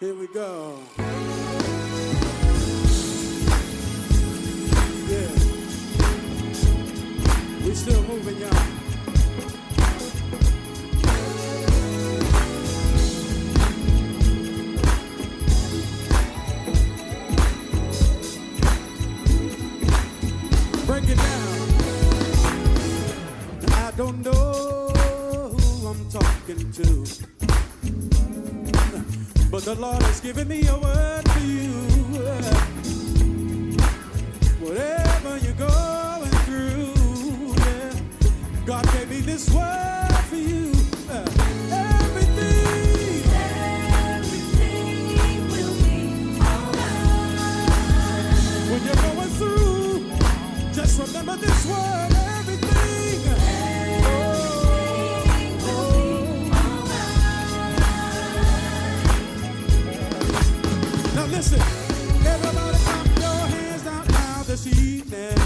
Here we go. Yeah. We still moving, y'all. Break it down. I don't know who I'm talking to, but the Lord has given me a word for you. Whatever you're going through, yeah, God gave me this word for you. Everything will be alright. When you're going through, just remember this word. Everything will be alright. Now listen, everybody clap your hands out now this evening.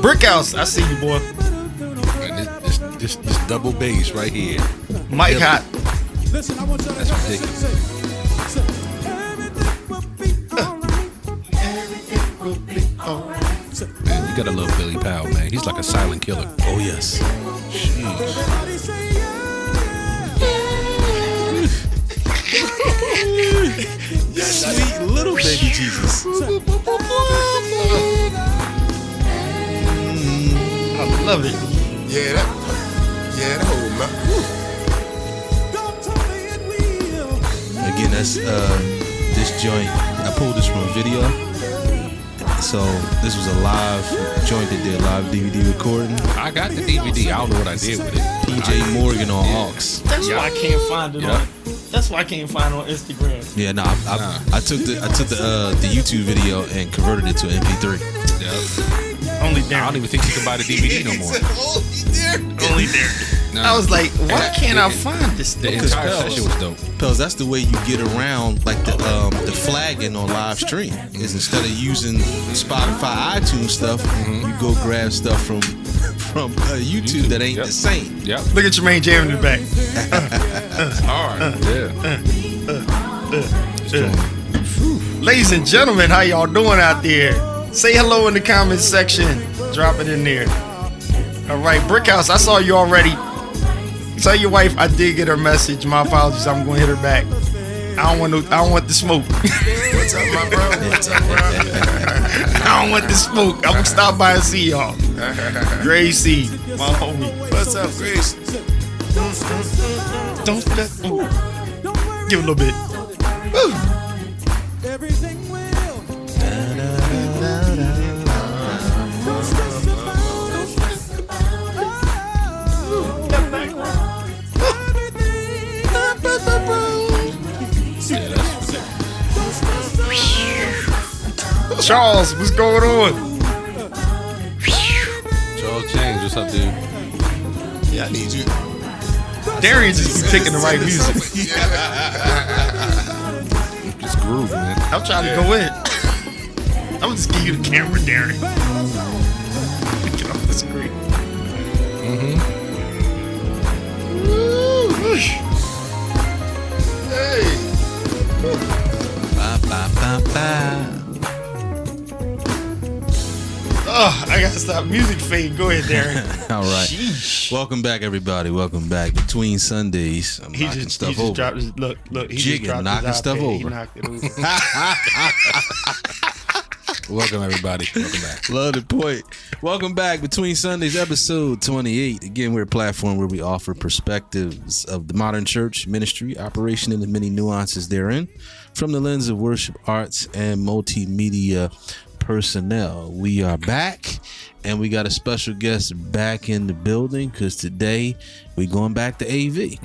Brickhouse, I see you, boy. Man, this double bass right here. Mike Hot. Listen, I want y'all to That's help me ridiculous. say, everything will be alright. Everything will be alright. Man, you gotta love Billy Powell, man. He's like a silent killer. Oh, yes. Everybody say yeah. Sweet little baby Jesus. I love it. Yeah, that whole mouth. Don't tell me it will. Again, that's this joint. I pulled this from a video. So this was a live joint that did live DVD recording. I got the DVD. I don't know what I did with it. PJ Morgan on aux. That's why I can't find it on. That's why I can't find it on Instagram. Yeah, no, I took the YouTube video and converted it to MP3. Only I there. don't even think you can buy the DVD no more. Only there. Nah. I was like, why can't I find this The thing? entire Pels. session was dope. Pels, that's the way you get around like the flagging on live stream. Is instead of using Spotify, iTunes stuff, you go grab stuff from YouTube that ain't Yep. the same. Yep. Look at Jermaine Jam in the back. Hard. Yeah. Ladies and gentlemen, how y'all doing out there? Say hello in the comments section. Drop it in there. All right, Brickhouse, I saw you already. Tell your wife I did get her message. My apologies. I'm going to hit her back. I don't want the smoke. What's up, my bro? What's up, bro? I don't want the smoke. I'm gonna stop by and see y'all. Gracie, my homie. What's up, Grace? Don't let. Ooh. Give a little bit. Woo. Everything will. Charles, what's going on? Charles James, what's up, dude? Yeah, I need you. Darian just be picking the right music. Just groove, man. I'm trying to go in. I'm gonna just give you the camera, Darian. Get off the screen. Hey. Ba, ba, ba, ba. Oh, I gotta stop music fade. Go ahead, Darian. All right. Sheesh. Welcome back, everybody. Welcome back. Between Sundays, I'm He knocking just stuff just over. dropped his look. He Jigging, just dropped knocking his stuff iPad. He over. knocked it over. Welcome, everybody. Welcome back. Love the point. Welcome back. Between Sundays, episode 28. Again, we're a platform where we offer perspectives of the modern church ministry, operation, and the many nuances therein from the lens of worship, arts, and multimedia personnel. We are back, and we got a special guest back in the building because today we're going back to AV.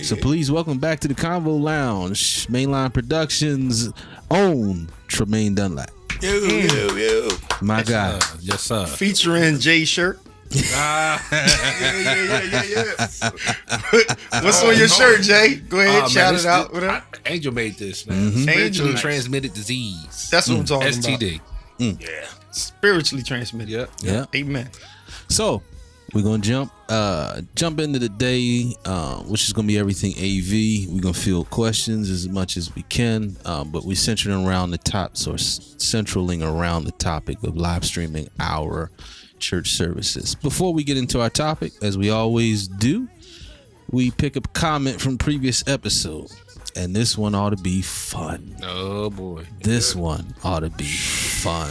So please welcome back to the Convo Lounge, Mainline Productions' own Tremaine Dunlap. You. My guy. Yes, sir. Featuring Jay Shirt. Yeah. What's on your shirt, Jay? Go ahead, Man, shout this- it out. this- Angel made this, man. Spiritually Angel. transmitted disease. That's what I'm talking about. STD. Yeah. Spiritually transmitted. Yeah. Amen. So we're gonna jump into the day, which is gonna be everything AV. We're gonna field questions as much as we can, but we're centering around the centraling around the topic of live streaming our church services. Before we get into our topic, as we always do, we pick up a comment from previous episode, and this one ought to be fun. Oh boy. This one ought to be fun.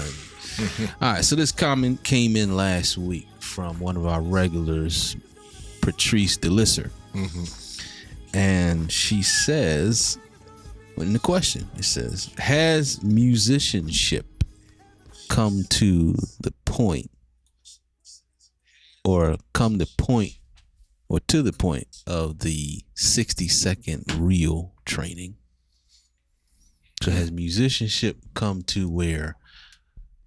All right, so this comment came in last week from one of our regulars, Patrice DeLisser. And she says, in the question, it says, has musicianship come to the point or to the point of the 60-second reel training? So has musicianship come to where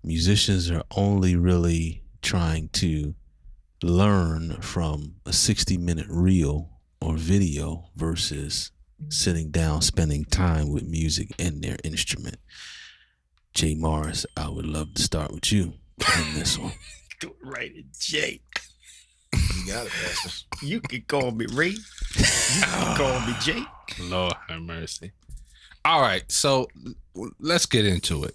musicians are only really trying to learn from a 60-minute reel or video versus sitting down, spending time with music and their instrument? Jay Morris, I would love to start with you on this one. Do it right, Jay. You got it, Pastor. You can call me Ray. You can call me Jay. Lord have mercy. All right, so let's get into it.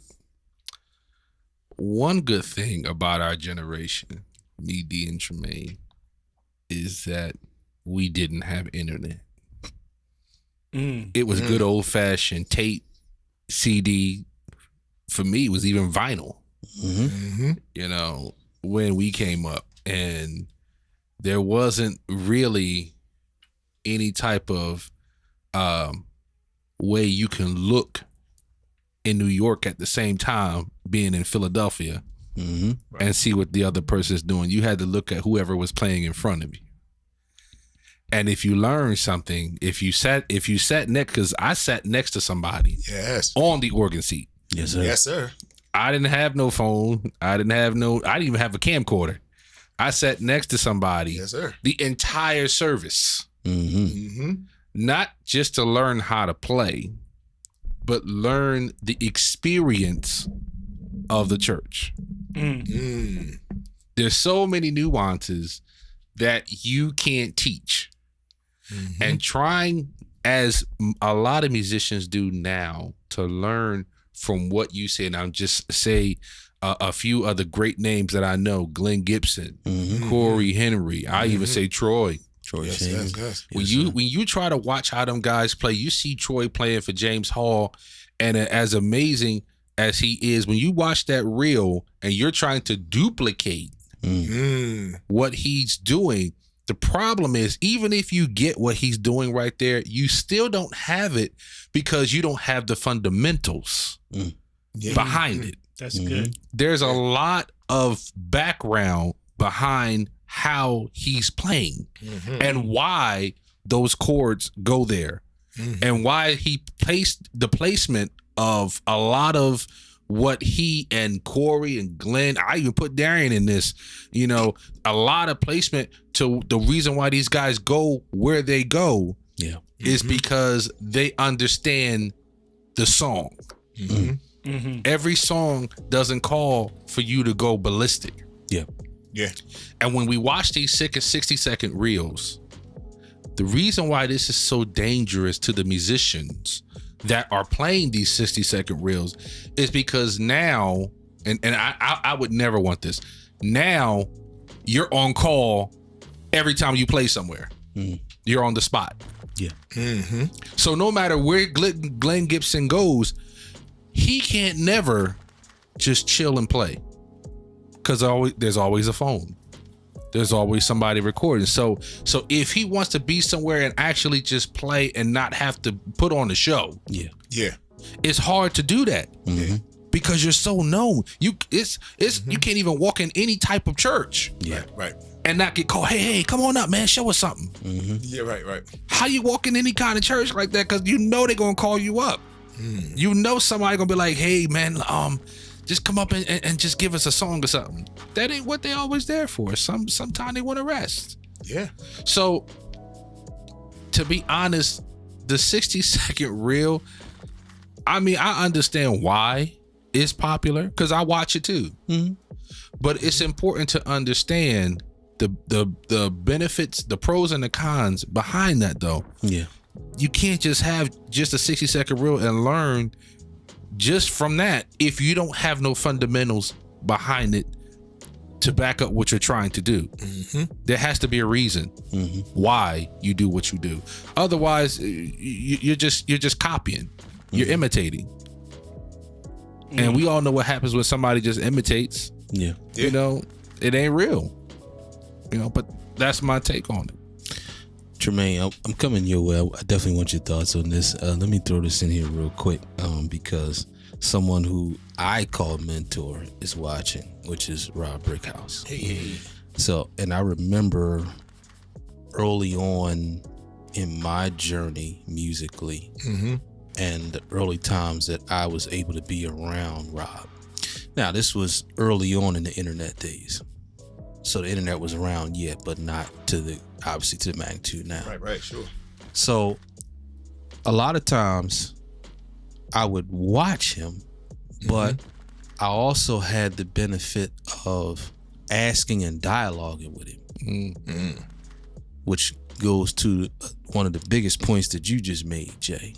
One good thing about our generation, me, D, and Tremaine, is that we didn't have internet. It was good old-fashioned tape, CD. For me, it was even vinyl. You know, when we came up, and there wasn't really any type of way you can look in New York at the same time being in Philadelphia and see what the other person's doing. You had to look at whoever was playing in front of you. And if you learned something, if you sat next, because I sat next to somebody Yes. on the organ seat. Yes, sir. Yes, sir. I didn't have no phone. I didn't even have a camcorder. I sat next to somebody Yes, sir. the entire service. Not just to learn how to play, but learn the experience of the church. There's so many nuances that you can't teach. And trying, as a lot of musicians do now, to learn from what you say, and I'll just say a few other great names that I know: Glenn Gibson, Corey Henry. I even say Troy. Yes, James. yes, yes. When you try to watch how them guys play, you see Troy playing for James Hall, and as amazing as he is, when you watch that reel and you're trying to duplicate what he's doing, the problem is, even if you get what he's doing right there, you still don't have it because you don't have the fundamentals behind it. That's good. There's a lot of background behind how he's playing and why those chords go there and why he placed the placement of a lot of what he and Corey and Glenn, I even put Darian in this, you know, a lot of placement to the reason why these guys go where they go is because they understand the song. Every song doesn't call for you to go ballistic. Yeah. And when we watch these 60-second reels, the reason why this is so dangerous to the musicians that are playing these 60-second reels is because now, and I would never want this, now you're on call every time you play somewhere. You're on the spot. Yeah. So no matter where Glenn Gibson goes, he can't never just chill and play. Because there's always a phone. There's always somebody recording. So if he wants to be somewhere and actually just play and not have to put on a show, it's hard to do that because you're so known. You can't even walk in any type of church, Right. and not get called. Hey, come on up, man. Show us something. Yeah, right. How you walk in any kind of church like that? Because you know they're gonna call you up. You know somebody gonna be like, hey, man, just come up and just give us a song or something. That ain't what they always there for. Sometimes they want to rest. Yeah. So, to be honest, the 60-second reel, I mean, I understand why is popular because I watch it too. But it's important to understand the benefits, the pros and the cons behind that though. Yeah. You can't just have just a 60-second reel and learn just from that if you don't have no fundamentals behind it to back up what you're trying to do. There has to be a reason why you do what you do. Otherwise, you're just copying. You're imitating. And we all know what happens when somebody just imitates. Yeah. You know, it ain't real. You know, but that's my take on it. Tremaine, I'm coming your way. I definitely want your thoughts on this. Let me throw this in here real quick because someone who I call mentor is watching, which is Rob Brickhouse. Hey. So, and I remember early on in my journey musically and the early times that I was able to be around Rob. Now, this was early on in the internet days. So the internet was around, yeah, but not to the, obviously to the magnitude now. Right, sure. So a lot of times I would watch him, but I also had the benefit of asking and dialoguing with him, which goes to one of the biggest points that you just made, Jay.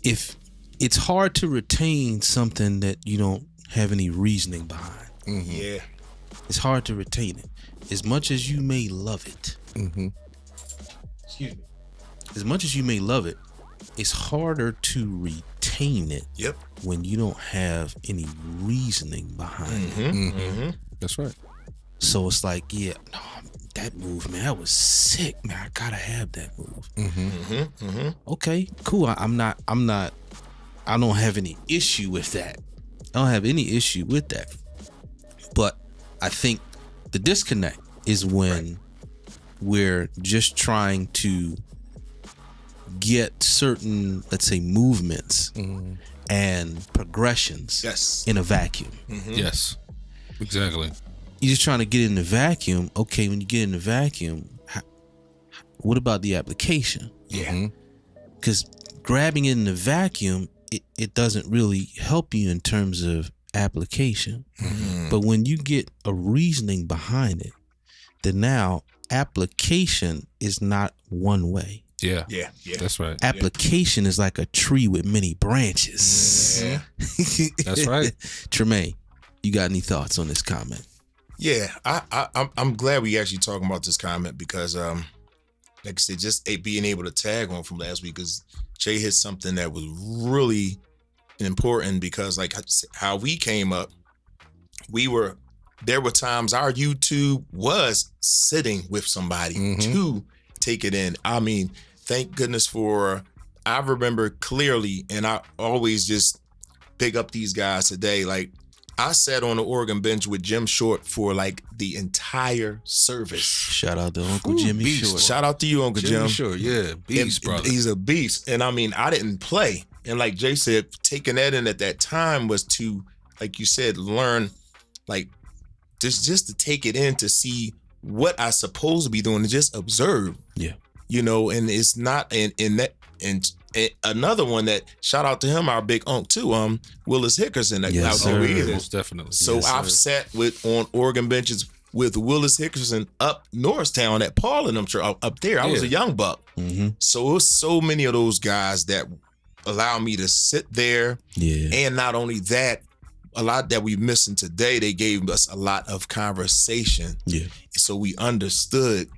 If it's hard to retain something that you don't have any reasoning behind. Yeah. It's hard to retain it. As much as you may love it. Excuse me. As much as you may love it, it's harder to retain it Yep. when you don't have any reasoning behind it. That's right. So it's like, yeah, no, that move, man, that was sick, man. I gotta have that move. Okay, cool. I don't have any issue with that. I don't have any issue with that. But I think the disconnect is when we're just trying to get certain, let's say, movements and progressions Yes. in a vacuum. Yes. Exactly. You're just trying to get in the vacuum. Okay, when you get in the vacuum, what about the application? Yeah. Because grabbing it in the vacuum, it doesn't really help you in terms of application. But when you get a reasoning behind it, then now application is not one way. Yeah. Yeah. That's right. Application is like a tree with many branches. That's right. Tremaine, you got any thoughts on this comment? Yeah, I'm glad we actually talking about this comment because, like I said, just being able to tag on from last week because Jay hit something that was really important because, like how we came up, there were times our YouTube was sitting with somebody to take it in. I mean, thank goodness I remember clearly, and I always just big up these guys today. Like, I sat on the organ bench with Jim Short for like the entire service. Shout out to Uncle Jimmy beast. Short. Shout out to you, Uncle Jim. Sure. Yeah. Beast, brother. He's a beast. And I mean, I didn't play. And like Jay said, taking that in at that time was to, like you said, learn, like just to take it in to see what I supposed to be doing and just observe. Yeah. You know, and it's not in that, and another one that shout out to him, our big unk too, Willis Hickerson. Yes, out sir. there either. Most definitely. So Yes, I've sat on organ benches with Willis Hickerson up Norristown at Paul and them up there. I was a young buck. So it was so many of those guys that allow me to sit there. Yeah. And not only that, a lot that we're missing today, they gave us a lot of conversation. Yeah. So we understood,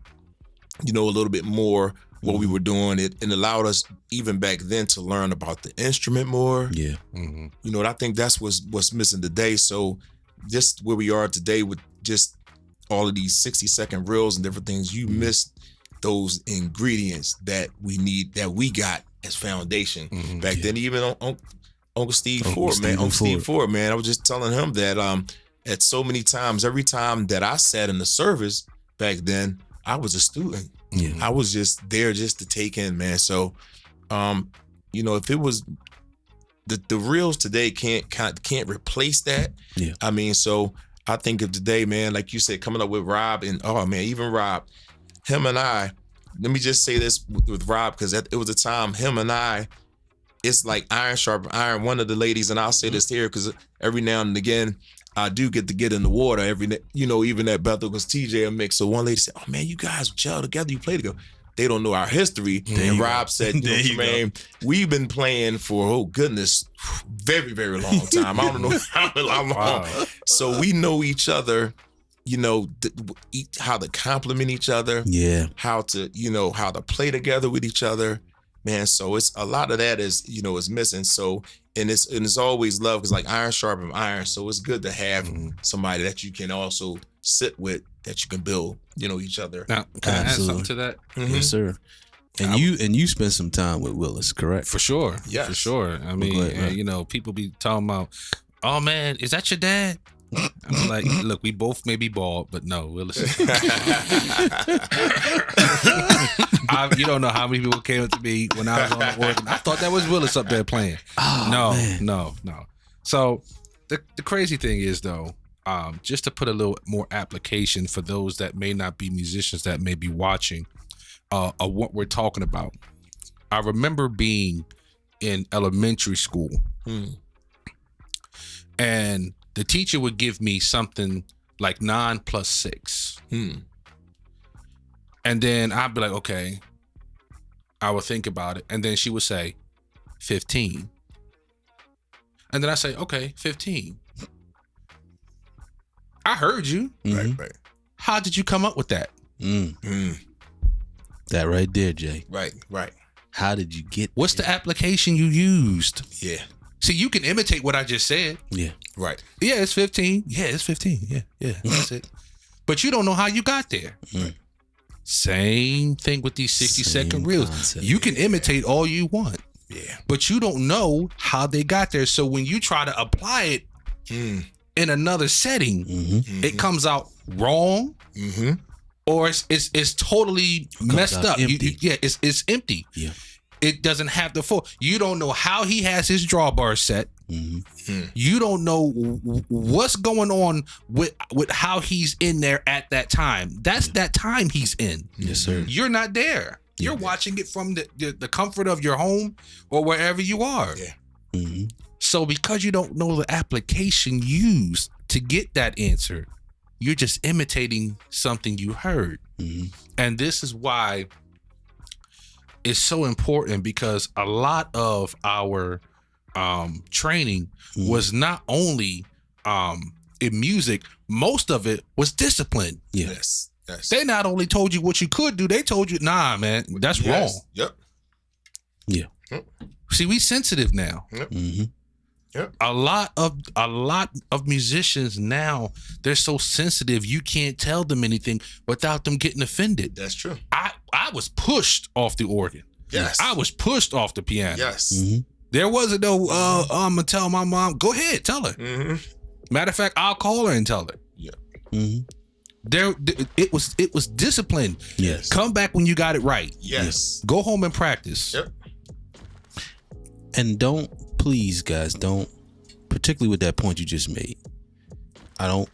a little bit more what we were doing. It allowed us even back then to learn about the instrument more. Yeah. And I think that's what's missing today. So just where we are today with just all of these 60-second reels and different things, you missed those ingredients that we need, that we got as foundation. Back then, even on Uncle Steve Ford, man. I was just telling him that at so many times, every time that I sat in the service back then, I was a student. Yeah. I was just there just to take in, man. So, if it was the reels today can't replace that. Yeah. I mean, so I think of today, man, like you said, coming up with Rob and even Rob, him and I. Let me just say this with Rob because it was a time him and I it's like iron sharp iron. One of the ladies, and I'll say this here because every now and again I do get to get in the water even at Bethel because TJ and Mix. So one lady said, "Oh man, you guys gel together, you play together." They don't know our history. And Rob said, "Man, we've been playing for very, very long time. I don't know how long." Wow. So we know each other. How to compliment each other. Yeah. How to play together with each other. Man, so it's a lot of that is missing. So and it's always love because like iron sharpens iron. So it's good to have somebody that you can also sit with that you can build, each other. Now, can I add Absolutely. something to that? Yes, sir. And you spent some time with Willis, correct? For sure. Yes. For sure. I mean, go ahead, man. people be talking about, "Oh man, is that your dad?" I'm like, look, we both may be bald, but no, Willis. You don't know how many people came up to me when I was on the organ. I thought that was Willis up there playing. Oh, No. So the crazy thing is though, just to put a little more application for those that may not be musicians that may be watching of what we're talking about. I remember being in elementary school and the teacher would give me something like 9 + 6. And then I'd be like, okay. I would think about it. And then she would say 15. And then I say, okay, 15. I heard you. Right. How did you come up with that? That right there, Jay. Right. How did you get What's the application you used? Yeah. See, you can imitate what I just said. Yeah. Right. Yeah, it's 15. Yeah, it's 15. Yeah, that's it. But you don't know how you got there. Same thing with these 60-second reels. concept. You can imitate all you want. Yeah. But you don't know how they got there. So when you try to apply it in another setting, it comes out wrong, or it's totally messed out up. empty. It's empty. Yeah. It doesn't have the full. You don't know how he has his drawbar set. You don't know what's going on with how he's in there at that time. That's that time he's in. Yes, sir. You're not there. You're watching it from the comfort of your home or wherever you are. Yeah. So because you don't know the application used to get that answer, you're just imitating something you heard. And this is why it's so important, because a lot of our training was not only in music, most of it was discipline. Yeah. Yes. They not only told you what you could do, they told you, nah, man, that's wrong. Yep. Yeah. See, we sensitive now. A lot of musicians now, they're so sensitive, you can't tell them anything without them getting offended. That's true. I was pushed off the organ. Yes. I was pushed off the piano. Yes. There wasn't no, I'm going to tell my mom, go ahead, tell her. Matter of fact, I'll call her and tell her. Yeah. It was discipline. Yes. Come back when you got it right. Yes. Go home and practice. Yep. And please, guys, particularly with that point you just made. Don't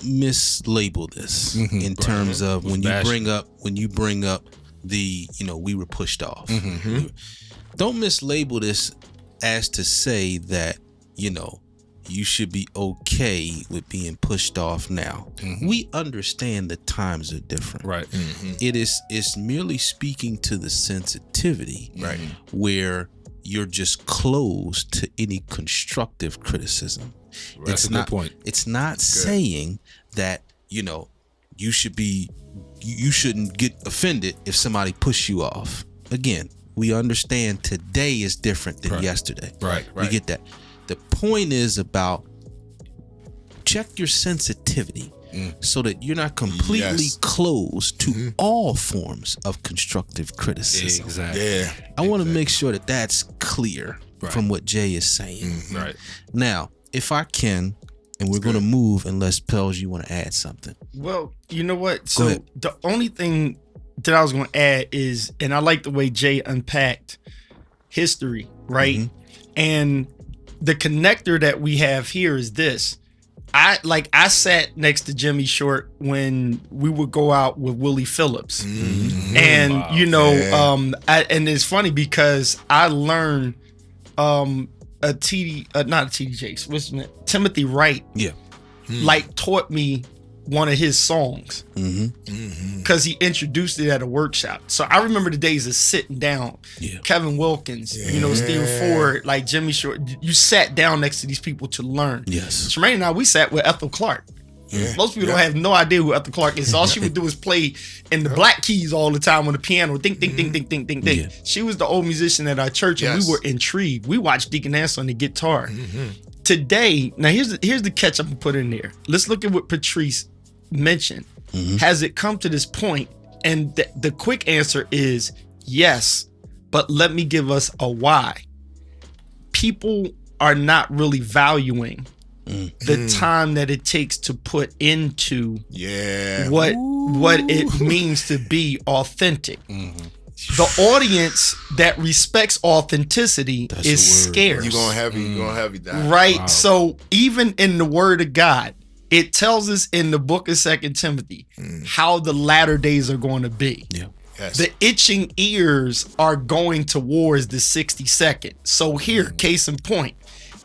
mislabel this in terms of when you bring up the, we were pushed off. Don't mislabel this as to say that, you should be okay with being pushed off now. We understand that times are different. Right. It's merely speaking to the sensitivity, Right. where you're just closed to any constructive criticism. That's a good point. It's not saying that, you shouldn't get offended if somebody push you off. Again, we understand today is different than yesterday. Right. We get that. The point is about check your sensitivity so that you're not completely closed to all forms of constructive criticism. Exactly. Yeah. I want to make sure that that's clear from what Jay is saying. Right. Now, if I can, and we're going to move unless Pels, you want to add something. Well, you know what? Go So ahead. the only thing that I was going to add is, and I like the way Jay unpacked history, right? And the connector that we have here is this. I sat next to Jimmy Short when we would go out with Willie Phillips, and and it's funny because I learned Timothy Wright, like taught me one of his songs because he introduced it at a workshop. So I remember the days of sitting down. Kevin Wilkins, Stephen Ford, like Jimmy Short. You sat down next to these people to learn. Tremaine and I, we sat with Ethel Clark. Most people don't have no idea who Ethel Clark is. All she would do is play in the black keys all the time on the piano. Ding, ding, ding, ding, ding, ding, ding. She was the old musician at our church, and we were intrigued. We watched Deacon Ansel on the guitar. Today, now here's the catch I'm gonna put in there. Let's look at what Patrice mentioned. Has it come to this point? And the quick answer is yes, but let me give us a why. People are not really valuing the time that it takes to put into what it means to be authentic. The audience that respects authenticity is scarce. You're gonna have that. Right. Wow. So even in the Word of God, it tells us in the book of 2 Timothy how the latter days are going to be. The itching ears are going towards the 60-second. So here, case in point,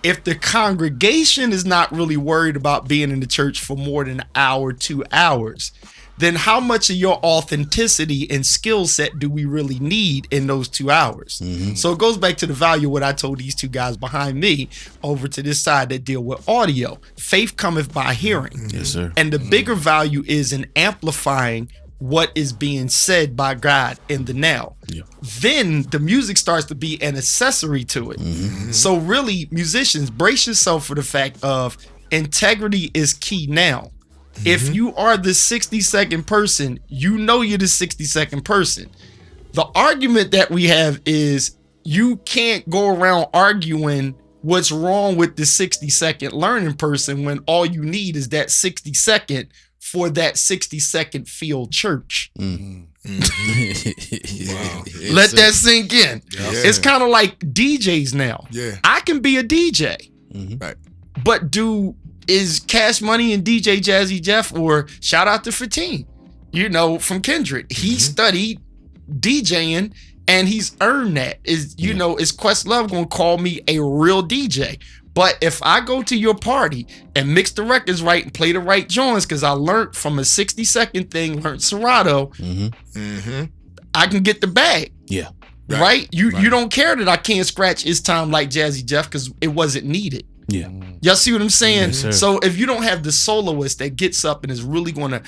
if the congregation is not really worried about being in the church for more than an hour, 2 hours, then how much of your authenticity and skill set do we really need in those 2 hours? So it goes back to the value of what I told these two guys behind me over to this side that deal with audio. Faith cometh by hearing. Yes, sir. And the bigger value is in amplifying what is being said by God in the now. Then the music starts to be an accessory to it. So really, musicians, brace yourself for the fact of integrity is key now. If you are the 60-second person, you know you're the 60-second person. The argument that we have is you can't go around arguing what's wrong with the 60-second learning person when all you need is that 60-second for that 60-second field church. Wow. Let that sink in. It's kind of like DJs now. I can be a DJ, Right. but is Cash Money and DJ Jazzy Jeff, or shout out to Fatine, from Kindred. He studied DJing and he's earned that. Is Questlove gonna call me a real DJ? But if I go to your party and mix the records right and play the right joints, because I learned from a 60-second thing, learned Serato, I can get the bag. Right? You don't care that I can't scratch It's Time like Jazzy Jeff because it wasn't needed. Y'all see what I'm saying? Yes, so if you don't have the soloist that gets up and is really going to,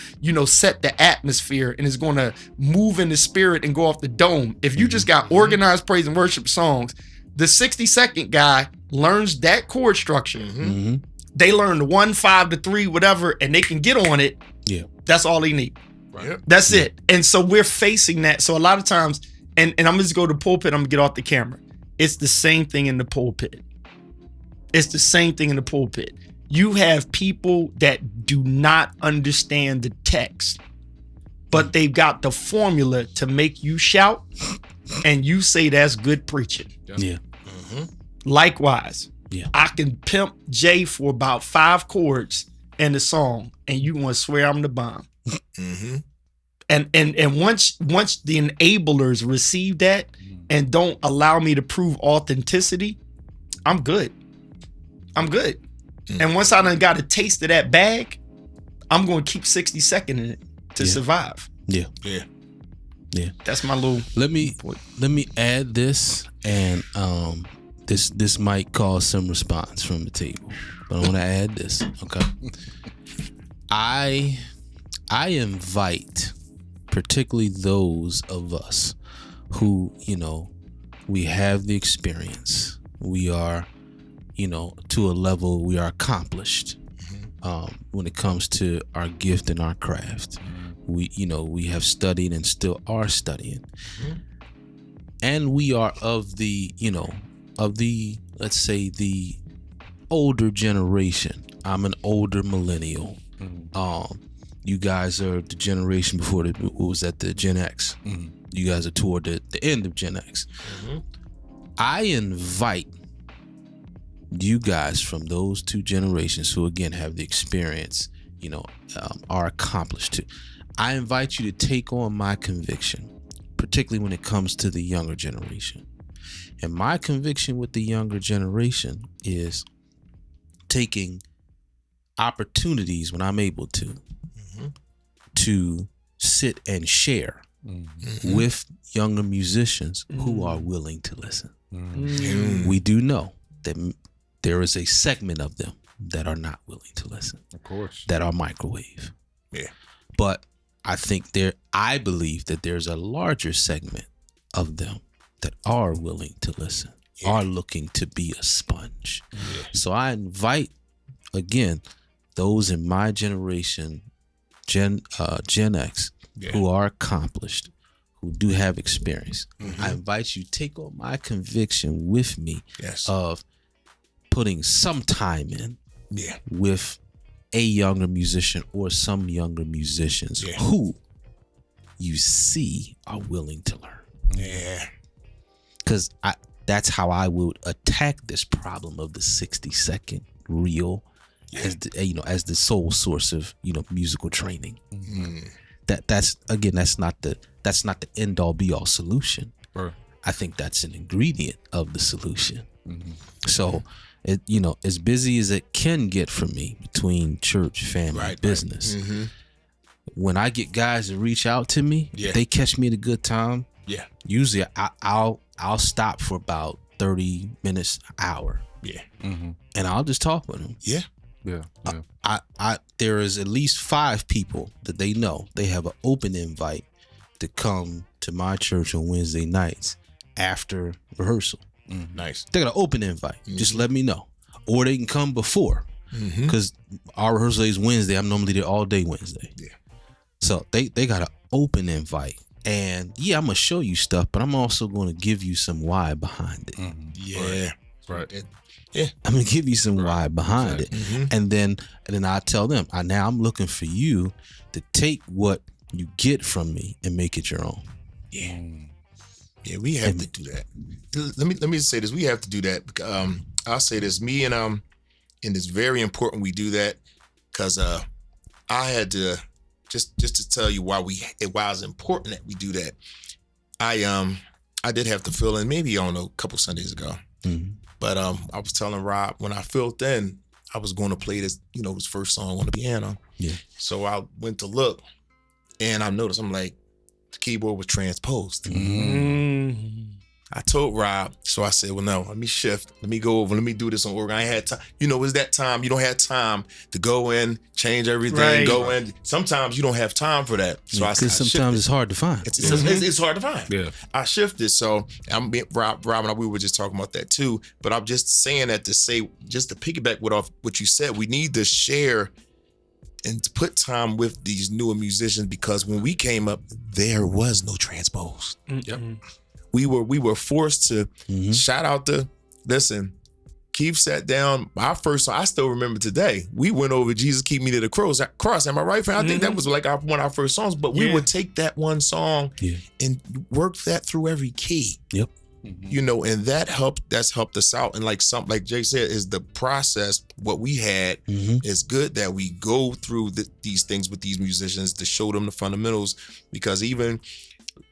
set the atmosphere and is going to move in the spirit and go off the dome, if you just got organized praise and worship songs, the 60-second guy learns that chord structure. They learn the 1, 5 to 3, whatever, and they can get on it. That's all they need. That's it. And so we're facing that. So a lot of times, and I'm just go to the pulpit, I'm gonna get off the camera. It's the same thing in the pulpit. It's the same thing in the pulpit. You have people that do not understand the text, but they've got the formula to make you shout, and you say that's good preaching. Likewise, I can pimp Jay for about 5 chords in the song, and you want to swear I'm the bomb. And once the enablers receive that and don't allow me to prove authenticity, I'm good. And once I done got a taste of that bag, I'm going to keep 60-second in it to survive. That's my little. Let me add this, and this might cause some response from the table, but I want to add this. Okay, I invite particularly those of us who we have the experience. We are to a level we are accomplished when it comes to our gift and our craft. We have studied and still are studying, and we are of the let's say the older generation. I'm an older millennial. You guys are the generation before what was that, the Gen X. You guys are toward the end of Gen X. I invite you guys from those two generations who again have the experience, are accomplished too. I invite you to take on my conviction, particularly when it comes to the younger generation. And my conviction with the younger generation is taking opportunities when I'm able to sit and share with younger musicians who are willing to listen. We do know that there is a segment of them that are not willing to listen, Of course. that are microwave. Yeah. But I believe that there's a larger segment of them that are willing to listen, are looking to be a sponge. So I invite, again, those in my generation, Gen X, who are accomplished, who do have experience. I invite you to take on my conviction with me of putting some time in with a younger musician or some younger musicians who you see are willing to learn. Yeah. Because that's how I would attack this problem of the 60-second reel as the sole source of musical training. That's not the end all be all solution. Right. I think that's an ingredient of the solution. So as busy as it can get for me between church, family, business. When I get guys to reach out to me, they catch me at a good time. Yeah. Usually I'll stop for about 30 minutes, hour. Yeah. And I'll just talk with them. Yeah. Yeah. There is at least 5 people that they know they have an open invite to come to my church on Wednesday nights after rehearsal. Nice. They got an open invite. Just let me know. Or they can come before. Because our rehearsal is Wednesday. I'm normally there all day Wednesday. Yeah. So they got an open invite. And I'm going to show you stuff, but I'm also going to give you some why behind it. Yeah. Right. I'm going to give you some why behind it. And then I tell them, I'm looking for you to take what you get from me and make it your own. Yeah. Yeah, we have to do that. Let me say this. We have to do that. I'll say this. Me and it's very important we do that because I had to just to tell you why it's important that we do that. I did have to fill in maybe a couple Sundays ago, but I was telling Rob when I filled in, I was going to play this his first song on the piano. Yeah. So I went to look, and I noticed I'm like the keyboard was transposed. I told Rob, so I said, well, no, let me shift. Let me go over. Let me do this on organ. I ain't had time. It's that time. You don't have time to go in, change everything, go in. Sometimes you don't have time for that. So because sometimes it's hard to find. It's hard to find. Yeah. I shifted. So Rob and I, we were just talking about that too. But I'm just saying that to say, just to piggyback off what you said, we need to share and to put time with these newer musicians because when we came up, there was no transpose. Yep. We were forced to shout out listen, Keith sat down. Our first song, I still remember today. We went over Jesus Keep Me to the Cross. Am I right? I think that was like one of our first songs, but we would take that one song and work that through every key. Yep. And that's helped us out. And like Jay said, is the process, what we had is good that we go through these things with these musicians to show them the fundamentals, because even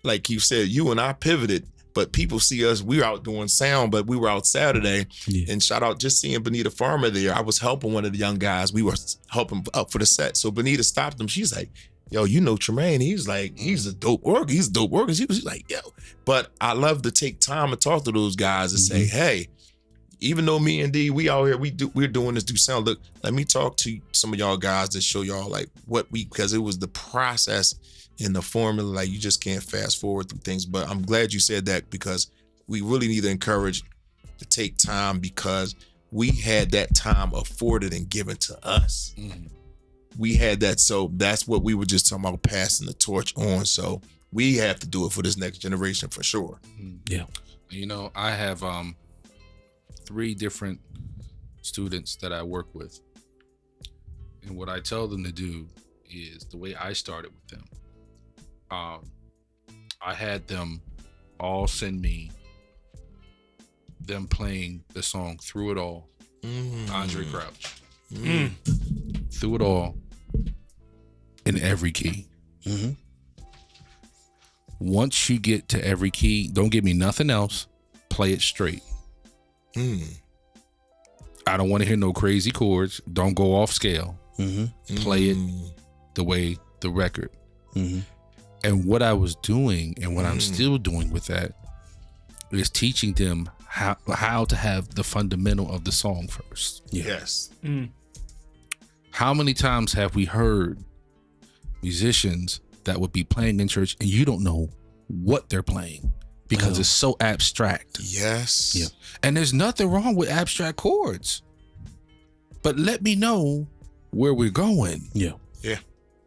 like you said, you and I pivoted, but people see us, we're out doing sound, but we were out Saturday and shout out just seeing Benita Farmer there. I was helping one of the young guys. We were helping up for the set. So Benita stopped him. She's like, yo, Tremaine. He's like, he's a dope worker. He's a dope worker. She was like, yo. But I love to take time and talk to those guys and say, hey, even though me and D, we out here, we're doing this, do sound. Look, let me talk to some of y'all guys to show y'all like because it was the process in the formula, like you just can't fast forward through things. But I'm glad you said that because we really need to encourage to take time because we had that time afforded and given to us. We had that. So that's what we were just talking about, passing the torch on. So we have to do it for this next generation for sure. Yeah. I have 3 different students that I work with. And what I tell them to do is the way I started with them. I had them all send me them playing the song Through It All Andre Crouch. Through it all in every key. Once you get to every key, don't give me nothing else. Play it straight. I don't want to hear no crazy chords. Don't go off scale. Play it the way the record. And what I was doing and what I'm still doing with that is teaching them how to have the fundamental of the song first. Yes. How many times have we heard musicians that would be playing in church and you don't know what they're playing because it's so abstract? Yes. Yeah. And there's nothing wrong with abstract chords. But let me know where we're going. Yeah. Yeah.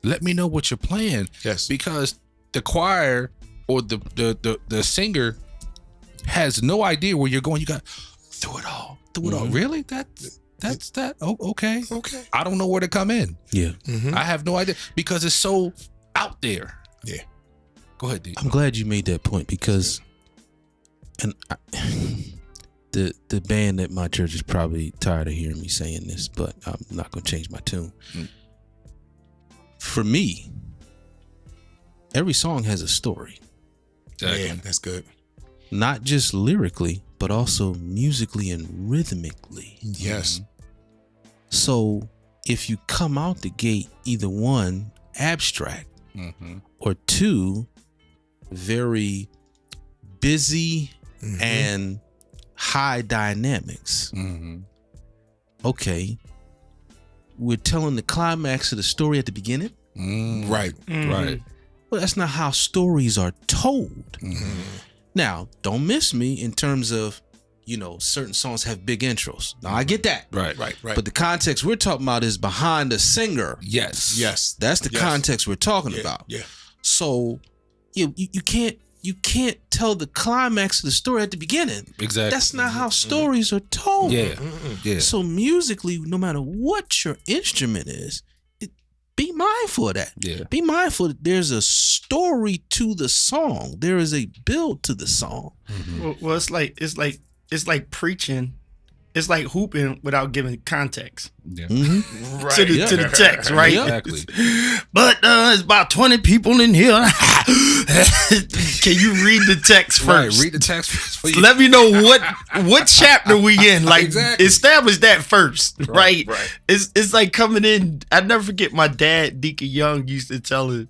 Let me know what you're playing. Yes. Because the choir or the singer has no idea where you're going. You got through it all. Really? That's that. Oh, okay. Okay. I don't know where to come in. Yeah. I have no idea because it's so out there. Yeah. Go ahead, D. I'm glad you made that point because, the band at my church is probably tired of hearing me saying this, but I'm not going to change my tune. For me, every song has a story, Yeah, that's good. not just lyrically, but also musically and rhythmically. Yes. So if you come out the gate, either one, abstract, or two, very busy and high dynamics. Okay, we're telling the climax of the story at the beginning. Right. Right. Well, that's not how stories are told. Now, don't miss me in terms of, certain songs have big intros. Now, I get that. Right. Right. But the context we're talking about is behind the singer. Yes. Yes. That's the context we're talking about. Yeah. So you can't tell the climax of the story at the beginning. Exactly. That's not how stories are told. Yeah. Yeah. So musically, no matter what your instrument is, be mindful of that. Yeah. Be mindful that there's a story to the song. There is a build to the song. Well, it's like preaching. It's like hooping without giving context Yeah. to the text, right? Exactly. But it's about 20 people in here. Can you read the text first? Right. Read the text first. For you. Let me know what chapter we in. Like, Exactly. establish that first, right? right. It's like coming in. I never forget my dad, Deacon Young, used to tell us.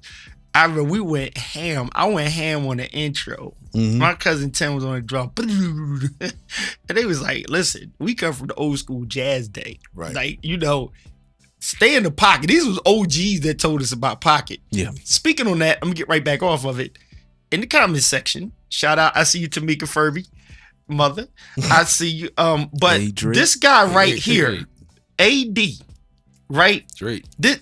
I remember we went ham. I went ham on the intro. My cousin Tim was on the drum. And they was like, listen, we come from the old school jazz day. Right. Like, stay in the pocket. These was OGs that told us about pocket. Yeah. Speaking on that, I'm gonna get right back off of it. In the comments section, shout out, I see you, Tamika Furby, mother. I see you. But Hey, Drake. this guy right here, AD, right? Drake. Let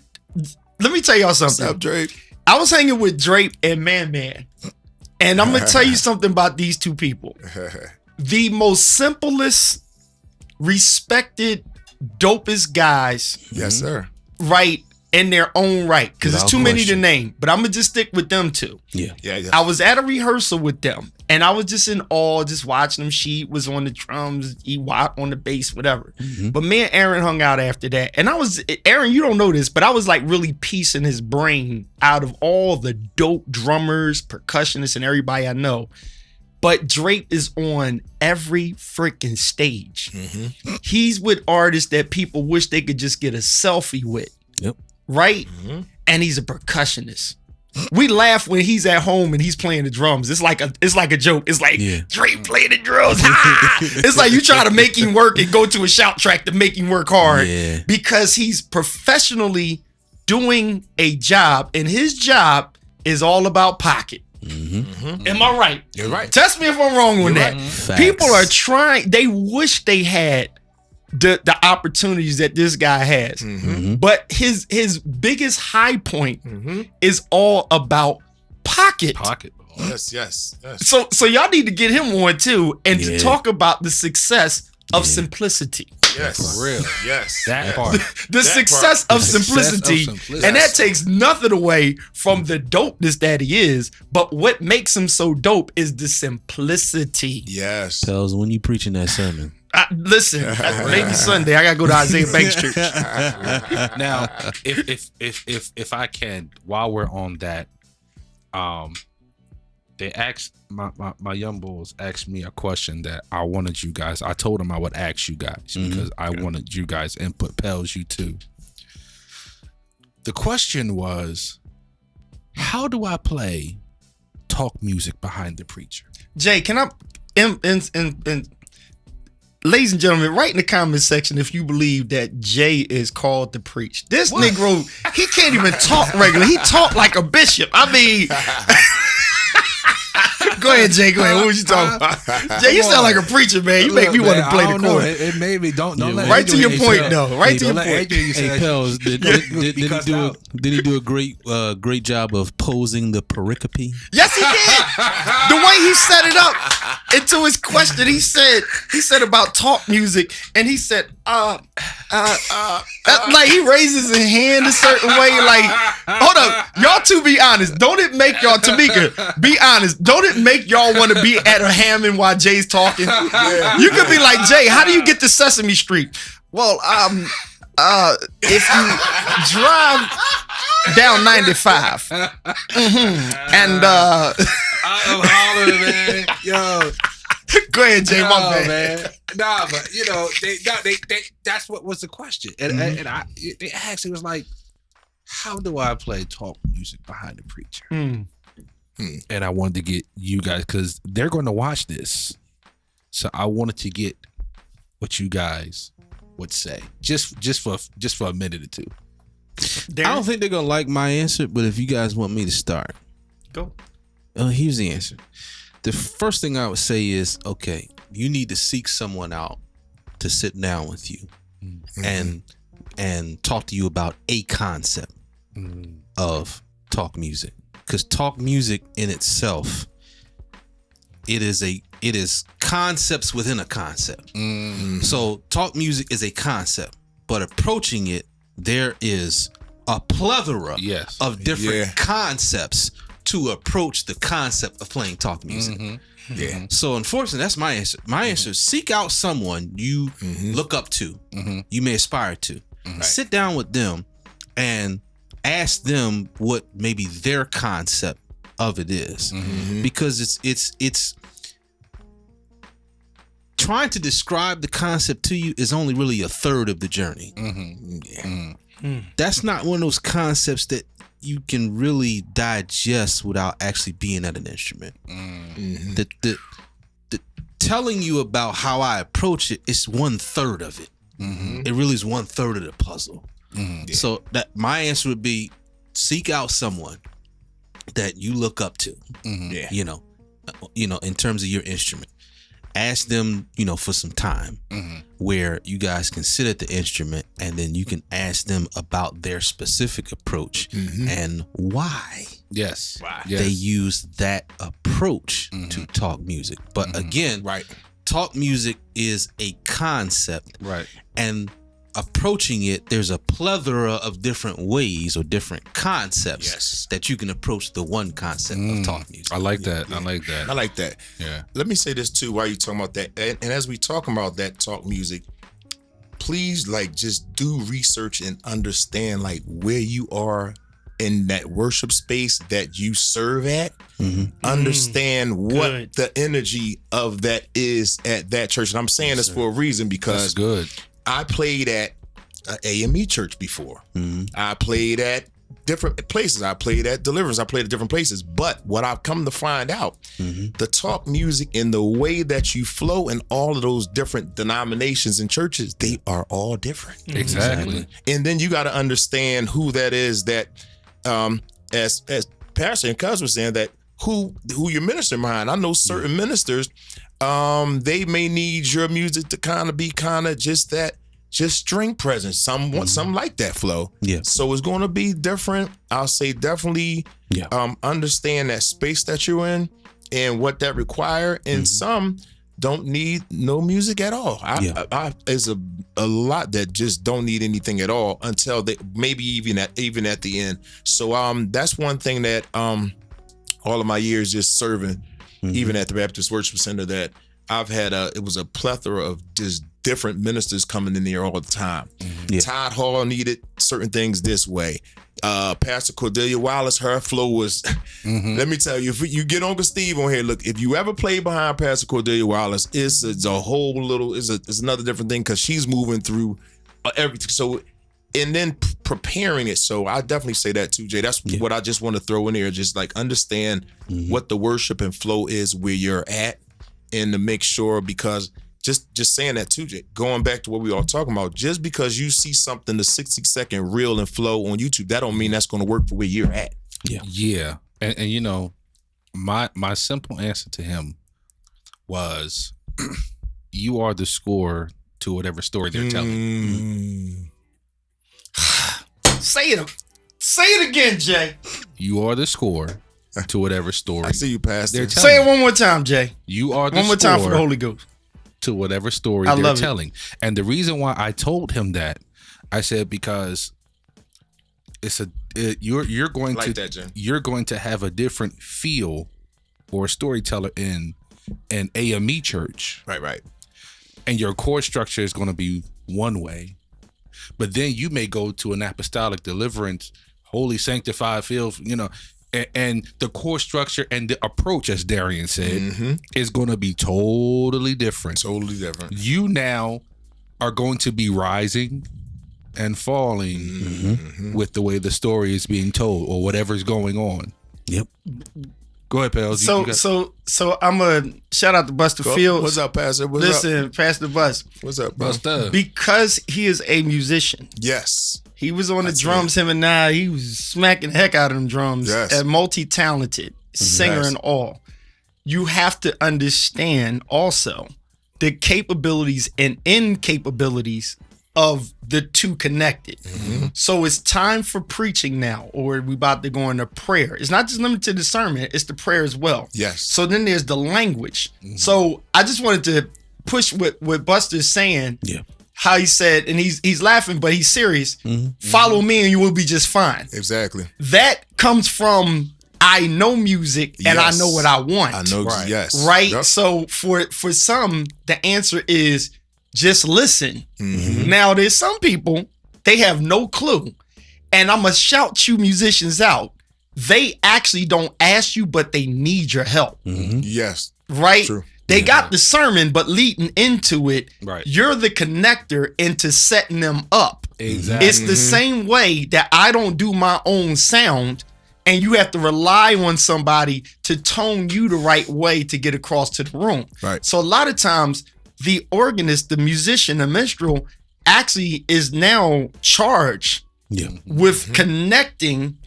me tell y'all something. What's up, Drake? I was hanging with Drake and Man. And I'm gonna tell you something about these two people. The most simplest, respected, dopest guys, Yes, sir. right, in their own right. Because Without it's too many to question. name. But I'm gonna just stick with them two. Yeah. Yeah. I was at a rehearsal with them, and I was just in awe, just watching them. She was on the drums, Ewok on the bass, whatever. But me and Aaron hung out after that, and Aaron, you don't know this, but I was like really piecing his brain out of all the dope drummers, percussionists, and everybody I know. But Drake is on every freaking stage. He's with artists that people wish they could just get a selfie with. Yep. Right? And he's a percussionist. We laugh when he's at home and he's playing the drums. It's like a joke. It's like Drake playing the drums. It's like you try to make him work and go to a shout track to make him work hard because he's professionally doing a job, and his job is all about pocket. Am I right? You're right. Test me if I'm wrong on that. Facts. People are trying. They wish they had the opportunities that this guy has. But his biggest high point is all about pocket. Yes. So y'all need to get him on too, and to talk about the success of simplicity. Yes. For real. Yes. That part. The That success part. of The success of simplicity. simplicity. And that takes nothing away from the dopeness that he is. But what makes him so dope is the simplicity. Yes. Pels, when you preaching that sermon? Listen, maybe Sunday I gotta go to Isaiah Banks Church. Now, if I can, while we're on that, they asked my young bulls asked me a question that I wanted you guys. I told them I would ask you guys because I wanted you guys input. Pels, you too. The question was, how do I play talk music behind the preacher? Jay, can I and ladies and gentlemen, write in the comment section if you believe that Jay is called to preach. This Negro, he can't even talk regular. He talk like a bishop. I mean, go ahead, Jay. Go ahead. What was you talking about? Jay, you sound like a preacher, man. You make me want to play the chord. It made me don't let Right to your Adrian point, say- though. Right to Don't your let point. Adrian say Hey, that. Pels, did he do a great great job of posing the pericope? Yes, he did. The way he set it up into his question, he said about talk music, and he said, like he raises his hand a certain way. Like, hold up, y'all two, be honest. Don't it make y'all, Tamika, be honest. Don't it make y'all want to be at a Hammond while Jay's talking? You could be like, Jay, how do you get to Sesame Street? Well, if you drive down 95, and I'm hollering, man. Yo, go ahead, Jay. My no, bad. man. Nah, but you know, they that's what was the question, and they asked, it was like, how do I play talk music behind the preacher? And I wanted to get you guys, because they're going to watch this, so I wanted to get what you guys would say, just for a minute or two. I don't think they're gonna like my answer, but if you guys want me to start, Go. Here's the answer. The first thing I would say is, okay, you need to seek someone out to sit down with you and talk to you about a concept of talk music. Because talk music in itself, it is concepts within a concept. So talk music is a concept, but approaching it, there is a plethora Yes. of different Yeah. concepts to approach the concept of playing talk music. Yeah. So unfortunately, that's my answer. My answer is seek out someone you look up to, you may aspire to. Sit down with them and ask them what maybe their concept of it is. Because it's trying to describe the concept to you is only really a third of the journey. That's not one of those concepts that you can really digest without actually being at an instrument. The telling you about how I approach it is 1/3 of it. It really is 1/3 of the puzzle. So that my answer would be, seek out someone that you look up to. Yeah. You know, in terms of your instrument. Ask them, for some time where you guys can sit at the instrument, and then you can ask them about their specific approach and why Yes. they use that approach to talk music. But again, talk music is a concept, Right. and approaching it, there's a plethora of different ways or different concepts that you can approach the one concept of talk music. I like that. I like that. I like that. Yeah. Let me say this too while you talking about that. And as we talking about that talk music, please just do research and understand where you are in that worship space that you serve at. Understand what Good. the energy of that is at that church. And I'm saying this for a reason, That's because good. I played at an AME church before. I played at different places. I played at Deliverance. I played at different places. But what I've come to find out, the talk music and the way that you flow in all of those different denominations and churches, they are all different. Exactly. And then you got to understand who that is that, as Pastor and Cuz was saying, that who you're ministering behind. I know certain ministers, they may need your music to kind of be just string presence. Some want something like that flow. Yeah. So it's going to be different. I'll say definitely understand that space that you're in and what that require. And some don't need no music at all. There's a lot that just don't need anything at all until they maybe even at the end. So that's one thing that all of my years just serving, even at the Baptist Worship Center, that I've had it was a plethora of just different ministers coming in there all the time. Todd Hall needed certain things this way. Pastor Cordelia Wallace, her flow was, let me tell you, if you get Uncle Steve on here, look, if you ever play behind Pastor Cordelia Wallace, it's a whole little, it's another different thing because she's moving through everything. So, and then preparing it. So I definitely say that too, Jay. That's what I just want to throw in there. Just like understand what the worship and flow is where you're at, and to make sure, because just saying that too, Jay, going back to what we all talking about, just because you see something, the 60-second reel and flow on YouTube, that don't mean that's going to work for where you're at. Yeah. And you know, my simple answer to him was, you are the score to whatever story they're telling. Say it again, Jay. You are the score to whatever story I see you, Pastor. they're telling. Say it one more time, Jay. You are the One more score time for the Holy Ghost. to whatever story I they're love it. telling. And the reason why I told him that, I said, because you're going Like to that, Jen. you're going to have a different feel or storyteller in an AME church, Right. and your core structure is going to be one way. But then you may go to an apostolic deliverance, holy sanctified filled, you know, and the core structure and the approach, as Darian said, is going to be totally different. Totally different. You now are going to be rising and falling with the way the story is being told or whatever's going on. Yep. Go ahead, pals. So I'm gonna shout out to Buster Fields. What's up, Pastor? What's Listen, Pastor Bus, What's up, bro? Buster. because he is a musician. Yes. He was on the That's drums, him and I. He was smacking the heck out of them drums. Yes. A multi-talented singer Yes. and all. You have to understand also the capabilities and incapabilities of the two connected. So it's time for preaching now, or we about to go into prayer. It's not just limited to the sermon, it's the prayer as well. Yes. So then there's the language. So I just wanted to push what Buster's saying. Yeah. How he said, and he's laughing, but he's serious. Follow me and you will be just fine. Exactly. That comes from, I know music and I Yes. know what I want. I know. Right. Yes. Right? Yep. So for some, the answer is just listen. Now there's some people, they have no clue. And I'm going to shout you musicians out. They actually don't ask you, but they need your help. Yes. Right? True. They got the sermon, but leading into it, Right. you're the connector into setting them up. Exactly. It's the same way that I don't do my own sound, and you have to rely on somebody to tone you the right way to get across to the room. Right. So a lot of times, the organist, the musician, the minstrel actually is now charged Yeah. with connecting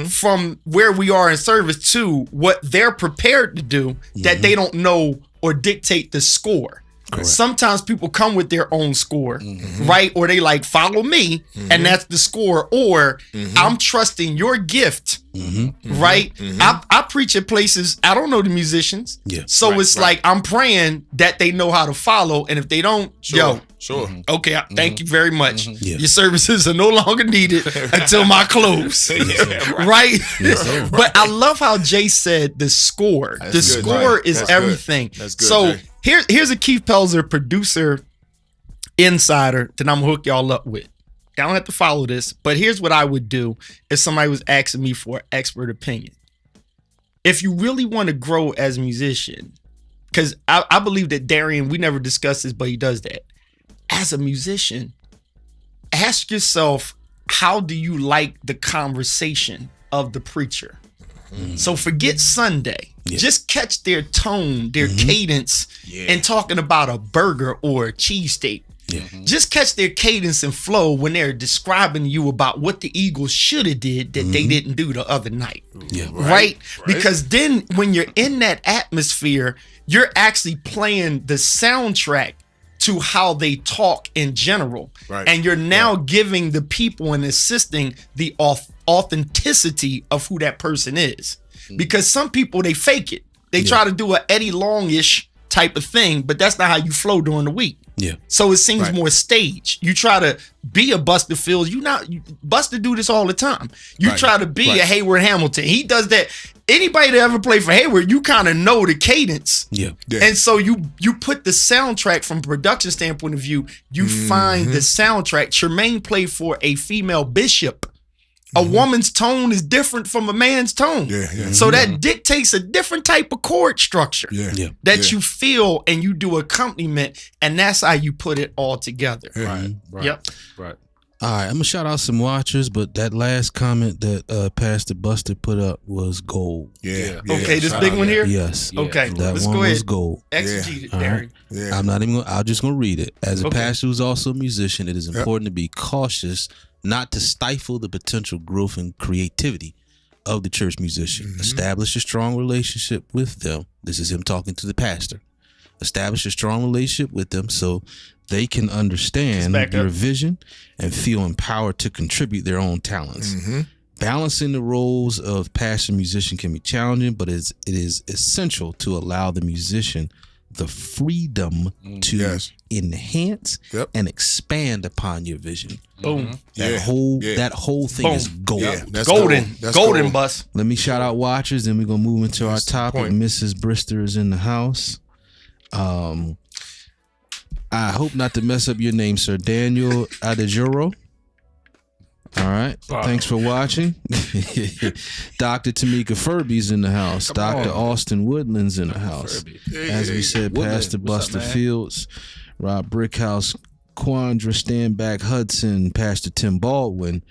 from where we are in service to what they're prepared to do that they don't know or dictate the score. Sometimes people come with their own score, right? Or they like, follow me, and that's the score. Or I'm trusting your gift, right? I preach at places, I don't know the musicians. Yeah. So it's like, I'm praying that they know how to follow. And if they don't, yo, Sure. okay, thank you very much. Yeah. Your services are no longer needed until my close. Right? But I love how Jay said the score. The good, score right. is That's good. everything. That's good, So Jay. here's a Keith Pelzer producer insider that I'm gonna hook y'all up with. Y'all don't have to follow this, but here's what I would do if somebody was asking me for an expert opinion. If you really want to grow as a musician, because I believe that Darian, we never discussed this, but he does that. As a musician, ask yourself, how do you like the conversation of the preacher? So forget Sunday. Just catch their tone, their cadence, and talking about a burger or a cheesesteak. Just catch their cadence and flow when they're describing to you about what the Eagles should have did that they didn't do the other night. Yeah. Right? Because then when you're in that atmosphere, you're actually playing the soundtrack to how they talk in general. Right. And you're now giving the people and assisting the authenticity of who that person is. Because some people, they fake it. They try to do a Eddie Long-ish type of thing, but that's not how you flow during the week. Yeah. So it seems Right. more staged. You try to be a Buster Fields. Buster do this all the time. You Right. try to be Right. a Hayward Hamilton. He does that. Anybody that ever played for Hayward, you kind of know the cadence. Yeah. Yeah. And so you put the soundtrack from a production standpoint of view, you find the soundtrack. Tremaine played for a female bishop. A woman's tone is different from a man's tone. Yeah, yeah. So that dictates a different type of chord structure Yeah. Yeah. that you feel, and you do accompaniment, and that's how you put it all together. Right. Right. Yep. Right. All right, I'm gonna shout out some watchers, but that last comment that Pastor Buster put up was gold. Yeah. Okay, this shout big out, one yeah. here? Yes, Yeah. Okay, that let's one go was ahead. gold. Exegete it, All right. Derek. Yeah. I'm not even gonna, I'll just gonna read it. As a Okay. pastor who's also a musician, it is important to be cautious not to stifle the potential growth and creativity of the church musician. Establish a strong relationship with them. This is him talking to the pastor. Establish a strong relationship with them so they can understand back your up. vision and feel empowered to contribute their own talents. Balancing the roles of pastor and musician can be challenging, but it is essential to allow the musician the freedom to Yes. enhance Yep. and expand upon your vision. Boom. That whole thing is Boom. gold. Yeah, that's Golden. gold. That's Golden gold. bus. Let me shout out watchers, and we're gonna move into our That's the topic. point. Mrs. Brister is in the house. I hope not to mess up your name, sir. Daniel Adejuro. All right. Thanks for watching. Dr. Tamika Furby's in the house. Dr. Austin Woodland's in the house. As we said, Woodland, Pastor what's up, Buster man? Fields, Rob Brickhouse, Quandra Standback Hudson, Pastor Tim Baldwin,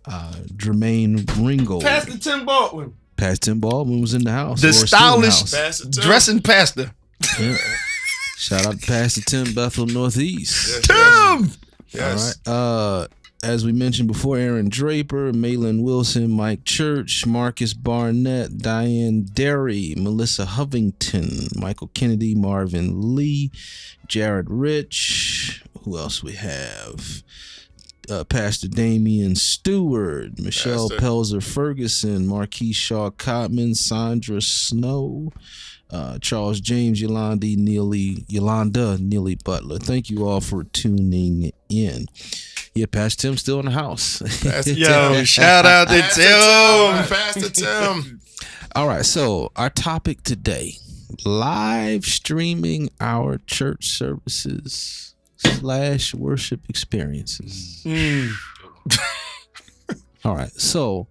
Jermaine Ringo. Pastor Tim Baldwin. Pastor Tim Baldwin was in the house. The or still in the stylish house. Pastor Tim. dressing pastor. Yeah. Shout out to Pastor Tim Bethel Northeast. Tim. Yes. All right. As we mentioned before, Aaron Draper, Malin Wilson, Mike Church, Marcus Barnett, Diane Derry, Melissa Hovington, Michael Kennedy, Marvin Lee, Jared Rich. Who else we have? Pastor Damian Stewart, Michelle Pastor. Pelzer Ferguson, Marquise Shaw Cotman, Sandra Snow, Charles James, Yolanda Neely Butler. Thank you all for tuning in. Yeah, Pastor Tim's still in the house. Pastor Yo, Tim. shout out to Pastor Tim. Pastor Tim. All right, so our topic today, live streaming our church services / worship experiences. All right, so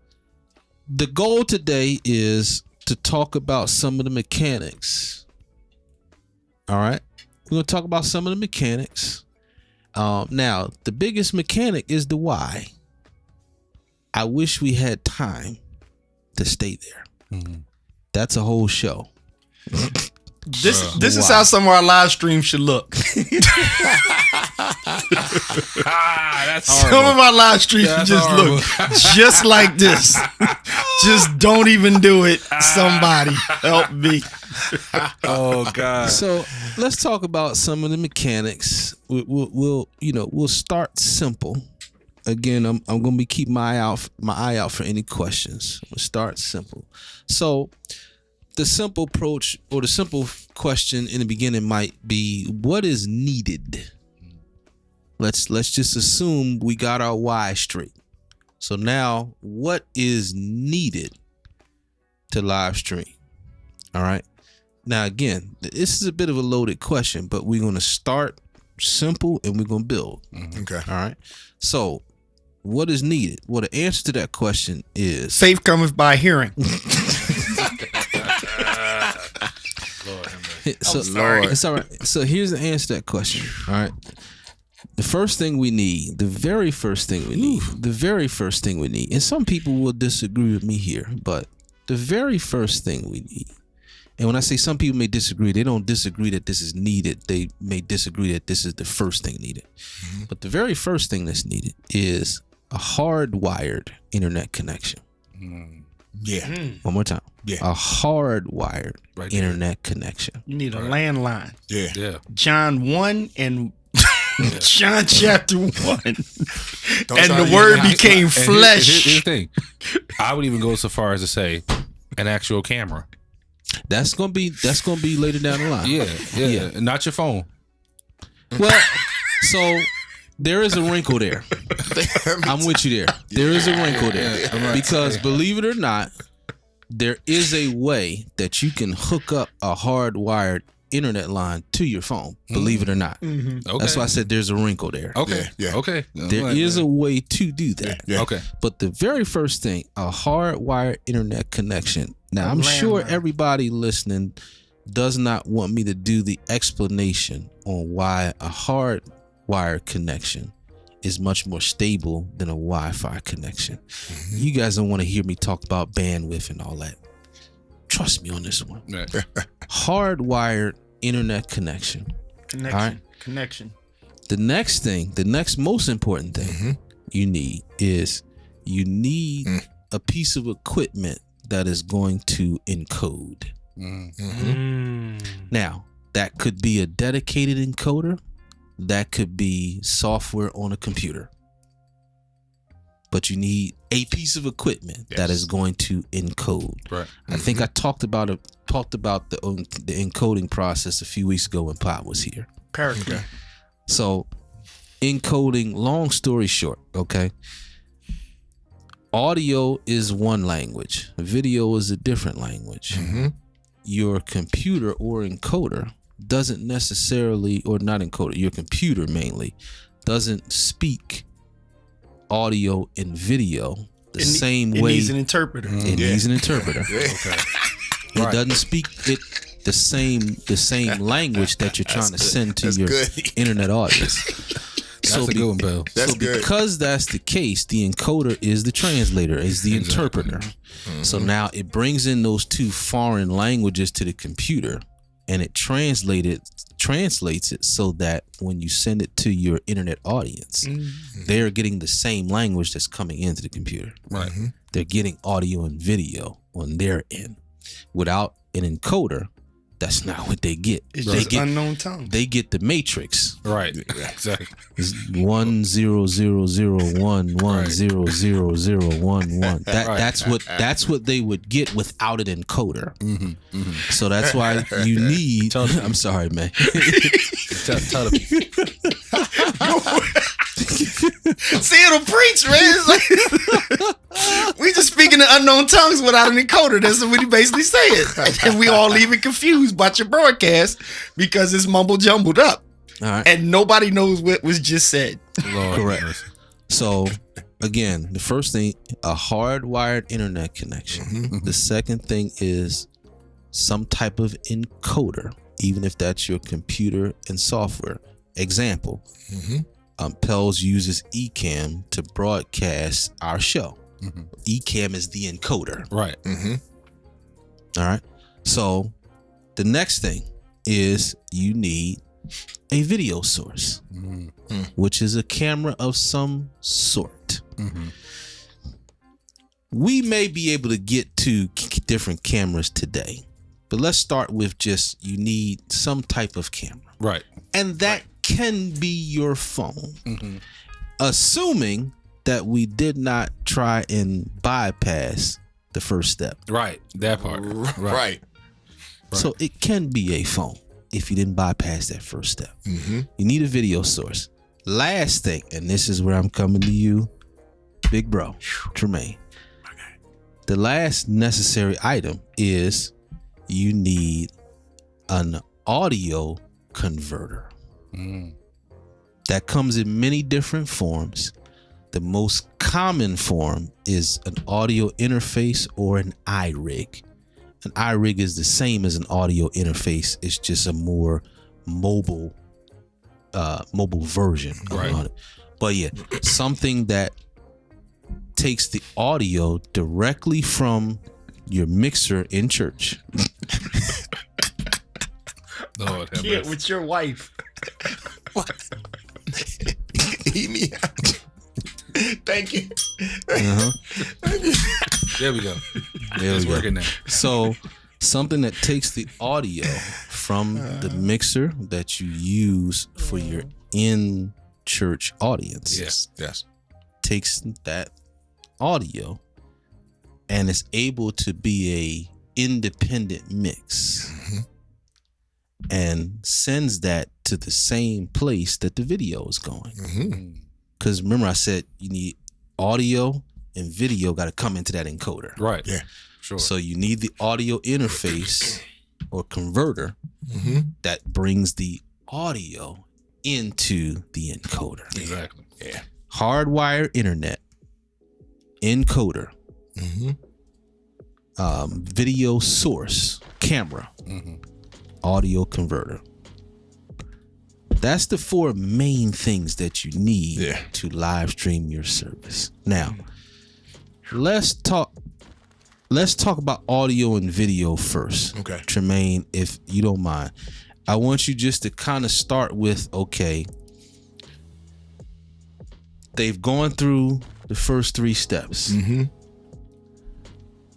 the goal today is to talk about some of the mechanics. All right, we're going to talk about some of the mechanics. Now, the biggest mechanic is the why. I wish we had time to stay there. That's a whole show. This is how some of our live streams should look. That's Some of our live streams should That's just horrible. look just like this. Just don't even do it. Somebody help me. Oh God. So let's talk about some of the mechanics. We'll start simple. Again, I'm gonna be keeping my eye out for any questions. We'll start simple. So the simple approach or the simple question in the beginning might be, what is needed? Let's just assume we got our why straight. So now, what is needed to live stream? All right. Now, again, this is a bit of a loaded question, but we're going to start simple and we're going to build. Okay. All right. So, what is needed? Well, the answer to that question is Faith cometh by hearing. So, sorry. It's all right. So here's the answer to that question. All right. The first thing we need, the very first thing we need, and some people will disagree with me here, but the very first thing we need, and when I say some people may disagree, they don't disagree that this is needed. They may disagree that this is the first thing needed. But the very first thing that's needed is a hardwired internet connection. Yeah. One more time. Yeah. A hardwired Right there. internet connection. You need a landline. Yeah. Yeah. John 1 and John chapter 1. Don't And try the to word use my- became And flesh. here's the thing. I would even go so far as to say an actual camera. That's gonna be later down the line. Yeah. Not your phone. Well, so there is a wrinkle there. I'm with you there. There is a wrinkle there because believe it or not, there is a way that you can hook up a hardwired internet line to your phone. Believe it or not. Okay. That's why I said there's a wrinkle there. Okay. Yeah. Okay. There is a way to do that. Yeah. Okay. But the very first thing, a hardwired internet connection. Now, I'm sure everybody listening does not want me to do the explanation on why a hardwired connection is much more stable than a Wi-Fi connection. You guys don't want to hear me talk about bandwidth and all that. Trust me on this one. Right. Hardwired internet connection. Connection. All right. Connection. The next thing, the next most important thing you need is you need a piece of equipment that is going to encode. Now, that could be a dedicated encoder. That could be software on a computer. But you need a piece of equipment that is going to encode. Right. I think I talked about the encoding process a few weeks ago when Pop was here. Paraclete. So, encoding, long story short, okay? Audio is one language. Video is a different language. Your computer or encoder doesn't necessarily, or not encoder, your computer mainly, doesn't speak audio and video the same way. It needs an interpreter. It needs an interpreter. Okay. It doesn't speak it the same language that you're trying to send to your internet audience. That's a good one, Bill. That's good. Because that's the case, the encoder is the translator, is the interpreter. So now it brings in those two foreign languages to the computer, and it translates it so that when you send it to your internet audience, they're getting the same language that's coming into the computer. Right. They're getting audio and video on their end. Without an encoder, that's not what they get. It's They just get unknown tongue. they get the matrix. Right. Exactly. 10001100011. That's what they would get without an encoder. So that's why you need. I'm sorry, man. Tell the people. See, it'll preach, man. It's like, we just speaking in unknown tongues without an encoder. That's what he basically saying. And we all leaving confused about your broadcast because it's mumble jumbled up. All right. And nobody knows what was just said. Correct. So again, the first thing, a hardwired internet connection. The second thing is some type of encoder, even if that's your computer and software. Example, Pels uses Ecamm to broadcast our show. Ecamm is the encoder. Right. All right. So the next thing is you need a video source, which is a camera of some sort. We may be able to get to different cameras today, but let's start with just you need some type of camera. Right. And that can be your phone. Assuming that we did not try and bypass the first step. Right. That part. Right. So it can be a phone if you didn't bypass that first step. You need a video source. Last thing, and this is where I'm coming to you, big bro, Tremaine. The last necessary item is you need an audio converter. That comes in many different forms. The most common form is an audio interface or an iRig. An iRig is the same as an audio interface. It's just a more mobile version on it. But yeah, something that takes the audio directly from your mixer in church. Lord have Yeah, mercy. with your wife. Eat me out. Thank you. There we go. There It's we go. working now. So something that takes the audio from the mixer that you use for your in-church audience. Yes. Takes that audio and is able to be a independent mix and sends that to the same place that the video is going. Because remember, I said you need audio and video got to come into that encoder. Right. Yeah. Sure. So you need the audio interface or converter that brings the audio into the encoder. Exactly. Yeah. Hardwire internet, encoder, video source, camera, audio converter. That's the 4 main things that you need to live stream your service. Now, let's talk about audio and video first. Okay. Tremaine, if you don't mind. I want you just to kind of start with, okay, they've gone through the first 3 steps.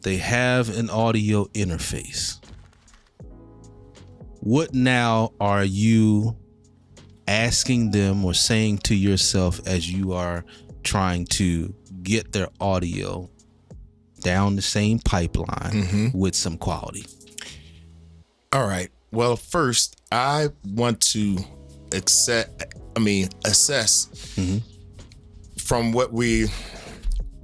They have an audio interface. What now are you asking them or saying to yourself as you are trying to get their audio down the same pipeline with some quality? All right. Well, first, I want to assess from what we're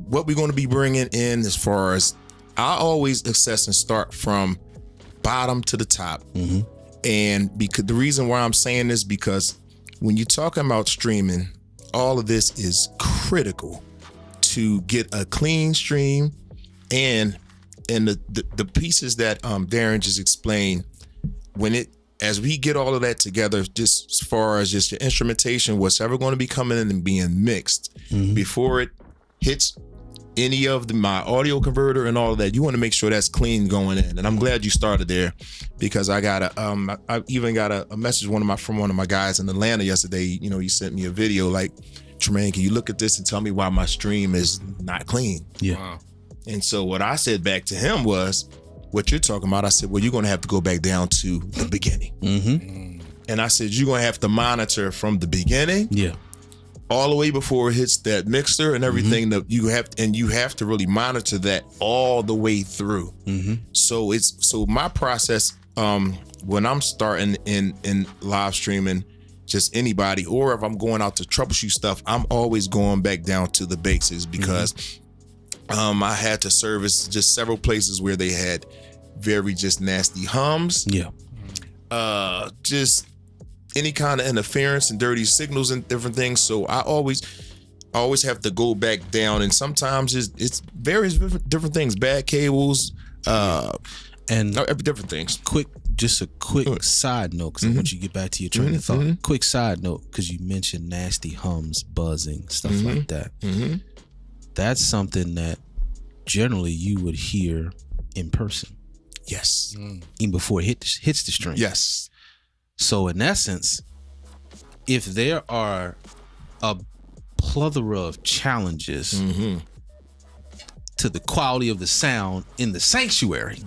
going to be bringing in. As far as I always assess and start from bottom to the top. And because the reason why I'm saying this, because when you're talking about streaming, all of this is critical to get a clean stream, and the pieces that Darren just explained, as we get all of that together, just as far as just your instrumentation, what's ever going to be coming in and being mixed before it hits any of my audio converter and all of that, you want to make sure that's clean going in. And I'm glad you started there, because I got I even got a message from one of my guys in Atlanta yesterday. You know, he sent me a video like, Tremaine, can you look at this and tell me why my stream is not clean? Yeah. Wow. And so what I said back to him was, what you're talking about, I said, well, you're going to have to go back down to the beginning. And I said, you're going to have to monitor from the beginning all the way before it hits that mixer and everything that you have to really monitor that all the way through. So my process, when I'm starting in live streaming, just anybody, or if I'm going out to troubleshoot stuff, I'm always going back down to the basics, because I had to service just several places where they had very just nasty hums. Just any kind of interference and dirty signals and different things. So I always have to go back down, and sometimes it's various different things, bad cables, and different things. Just a quick side note, because I want you to get back to your train of thought. Quick side note, because you mentioned nasty hums, buzzing, stuff like that. That's something that generally you would hear in person. Yes. Even before it hits the stream. Yes. So in essence, if there are a plethora of challenges to the quality of the sound in the sanctuary,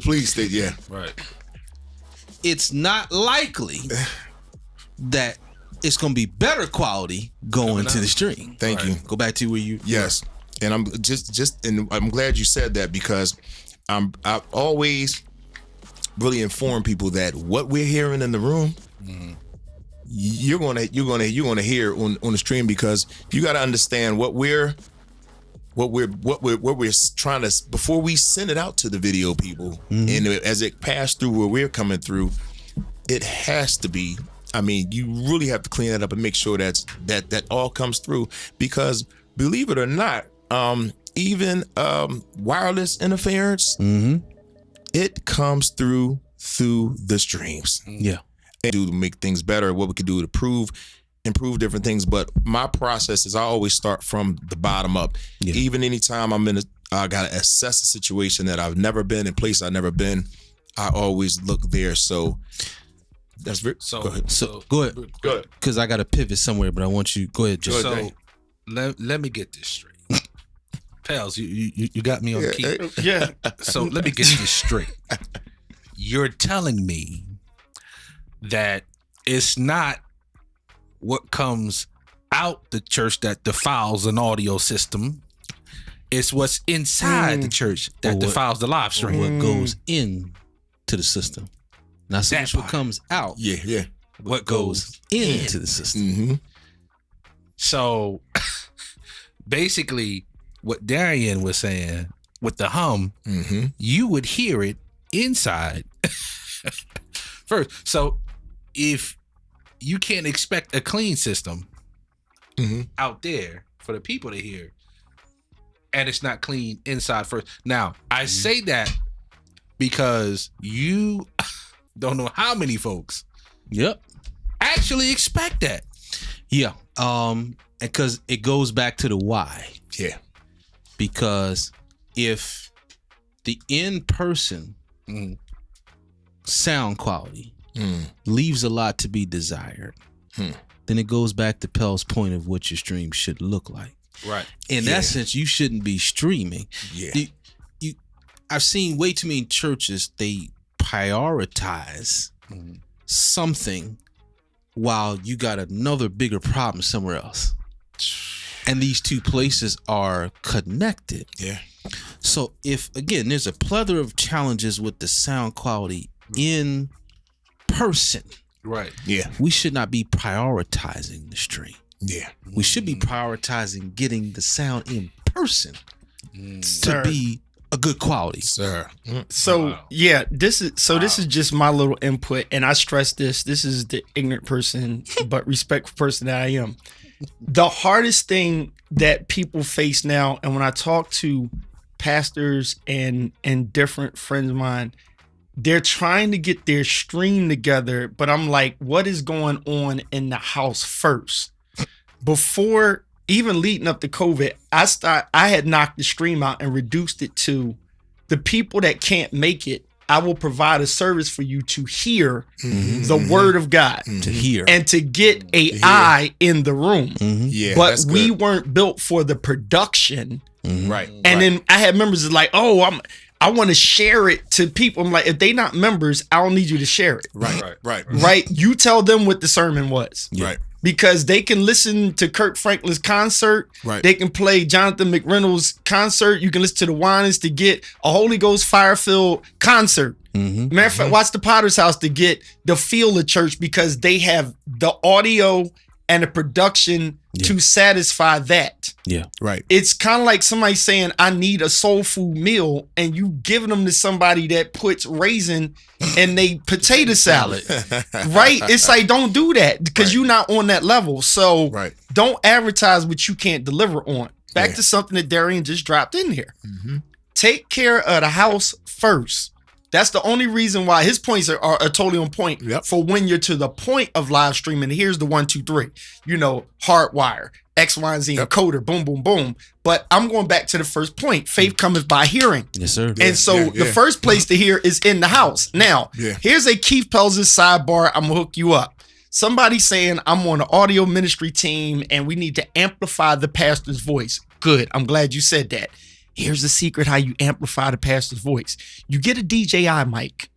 Please state, Right. it's not likely that it's going to be better quality going to the stream. Thank you. Go back to where you. Yes. And I'm and I'm glad you said that, because I've always really informed people that what we're hearing in the room, you're gonna hear on the stream, because you got to understand what we're trying to, before we send it out to the video people, and as it passed through where we're coming through, it has to be. I mean, you really have to clean that up and make sure that all comes through, because believe it or not, even wireless interference, it comes through the streams. Yeah. And do to make things better, what we can do to improve different things. But my process is I always start from the bottom up. Yeah. Even anytime I gotta assess a situation that I've never been in, place I've never been, I always look there. So that's very. Go ahead. Go ahead. Because I got to pivot somewhere, but I want you. Go ahead, Joe. So let me get this straight. Pals, you got me on the key. Yeah. So let me get this straight. You're telling me that it's not what comes out the church that defiles an audio system. It's what's inside the church that Or what- defiles the live Or stream. what goes in to the system. Not so That much what part. comes out. Yeah. What goes Into the system. Mm-hmm. So basically, what Darian was saying with the hum, Mm-hmm. you would hear it inside first. So if you can't expect a clean system Mm-hmm. out there for the people to hear, and it's not clean inside first. Now, I say that because you don't know how many folks Yep. actually expect that. Yeah. Because it goes back to the why. Yeah. Because if the in-person sound quality leaves a lot to be desired, then it goes back to Pell's point of what your stream should look like. Right. In Yeah. essence, you shouldn't be streaming. Yeah. I've seen way too many churches, they prioritize something while you got another bigger problem somewhere else. And these two places are connected. Yeah. So if, again, there's a plethora of challenges with the sound quality in person, Right. Yeah. we should not be prioritizing the stream. Yeah. We should be prioritizing getting the sound in person to Sir. be a good quality. Sir. So Wow. yeah, this is just my little input, and I stress this. This is the ignorant person, but respectful person that I am. The hardest thing that people face now, and when I talk to pastors and different friends of mine, they're trying to get their stream together, but I'm like, what is going on in the house first? Before even leading up to COVID, I had knocked the stream out and reduced it to the people that can't make it. I will provide a service for you to hear the word of God To hear. and to get a eye in the room. Yeah. But that's we good. weren't built for the production. Right. And then I had members that like, oh, I want to share it to people. I'm like, if they not members, I don't need you to share it. Right. Right. Right? You tell them what the sermon was. Right. Because they can listen to Kirk Franklin's concert. Right. They can play Jonathan McReynolds' concert. You can listen to the Winans to get a Holy Ghost fire-filled concert. Matter of fact, watch the Potter's House to get the feel of church because they have the audio and the production to satisfy that. Yeah. Right. It's kind of like somebody saying, I need a soul food meal, and you giving them to somebody that puts raisin in they potato salad. Right? It's like, don't do that because Right. you're not on that level. So Right. don't advertise what you can't deliver on. Back Yeah. to something that Darian just dropped in here. Take care of the house first. That's the only reason why his points are totally on point Yep. for when you're to the point of live streaming. Here's the 1, 2, 3. You know, hardwire, X, Y, and Z, Yep. encoder, boom, boom, boom. But I'm going back to the first point. Faith cometh by hearing. Yes, sir. And so the first place to hear is in the house. Now, Yeah. here's a Keith Pelzer sidebar. I'm going to hook you up. Somebody saying I'm on the audio ministry team and we need to amplify the pastor's voice. Good. I'm glad you said that. Here's the secret how you amplify the pastor's voice. You get a DJI mic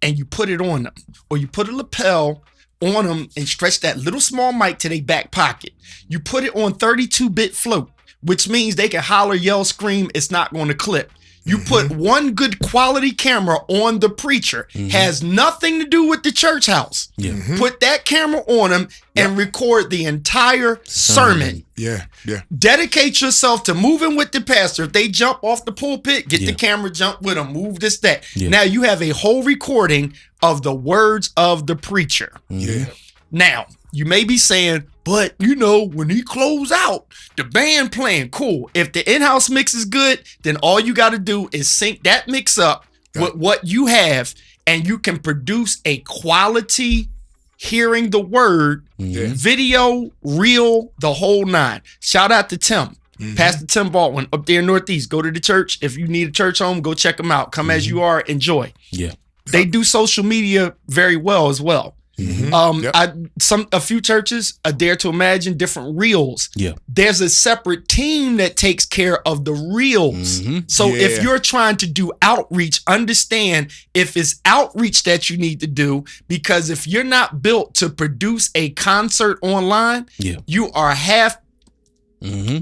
and you put it on them, or you put a lapel on them and stretch that little small mic to their back pocket. You put it on 32-bit float, which means they can holler, yell, scream. It's not going to clip. You put one good quality camera on the preacher. Has nothing to do with the church house. Yeah. Put that camera on him and record the entire sermon. Yeah. Yeah. Dedicate yourself to moving with the pastor. If they jump off the pulpit, get Yeah. the camera, jump with them, move this, that. Yeah. Now you have a whole recording of the words of the preacher. Yeah. Now, you may be saying, but you know, when he close out, the band playing, cool. If the in-house mix is good, then all you got to do is sync that mix up with what you have, and you can produce a quality hearing the word, video, reel, the whole nine. Shout out to Tim. Pastor Tim Baldwin up there in Northeast. Go to the church. If you need a church home, go check them out. Come as you are, enjoy. Yeah. They do social media very well as well. A few churches, I dare to imagine, different reels. Yeah. There's a separate team that takes care of the reels. So if Yeah. you're trying to do outreach, understand if it's outreach that you need to do, because if you're not built to produce a concert online, Yeah. you are half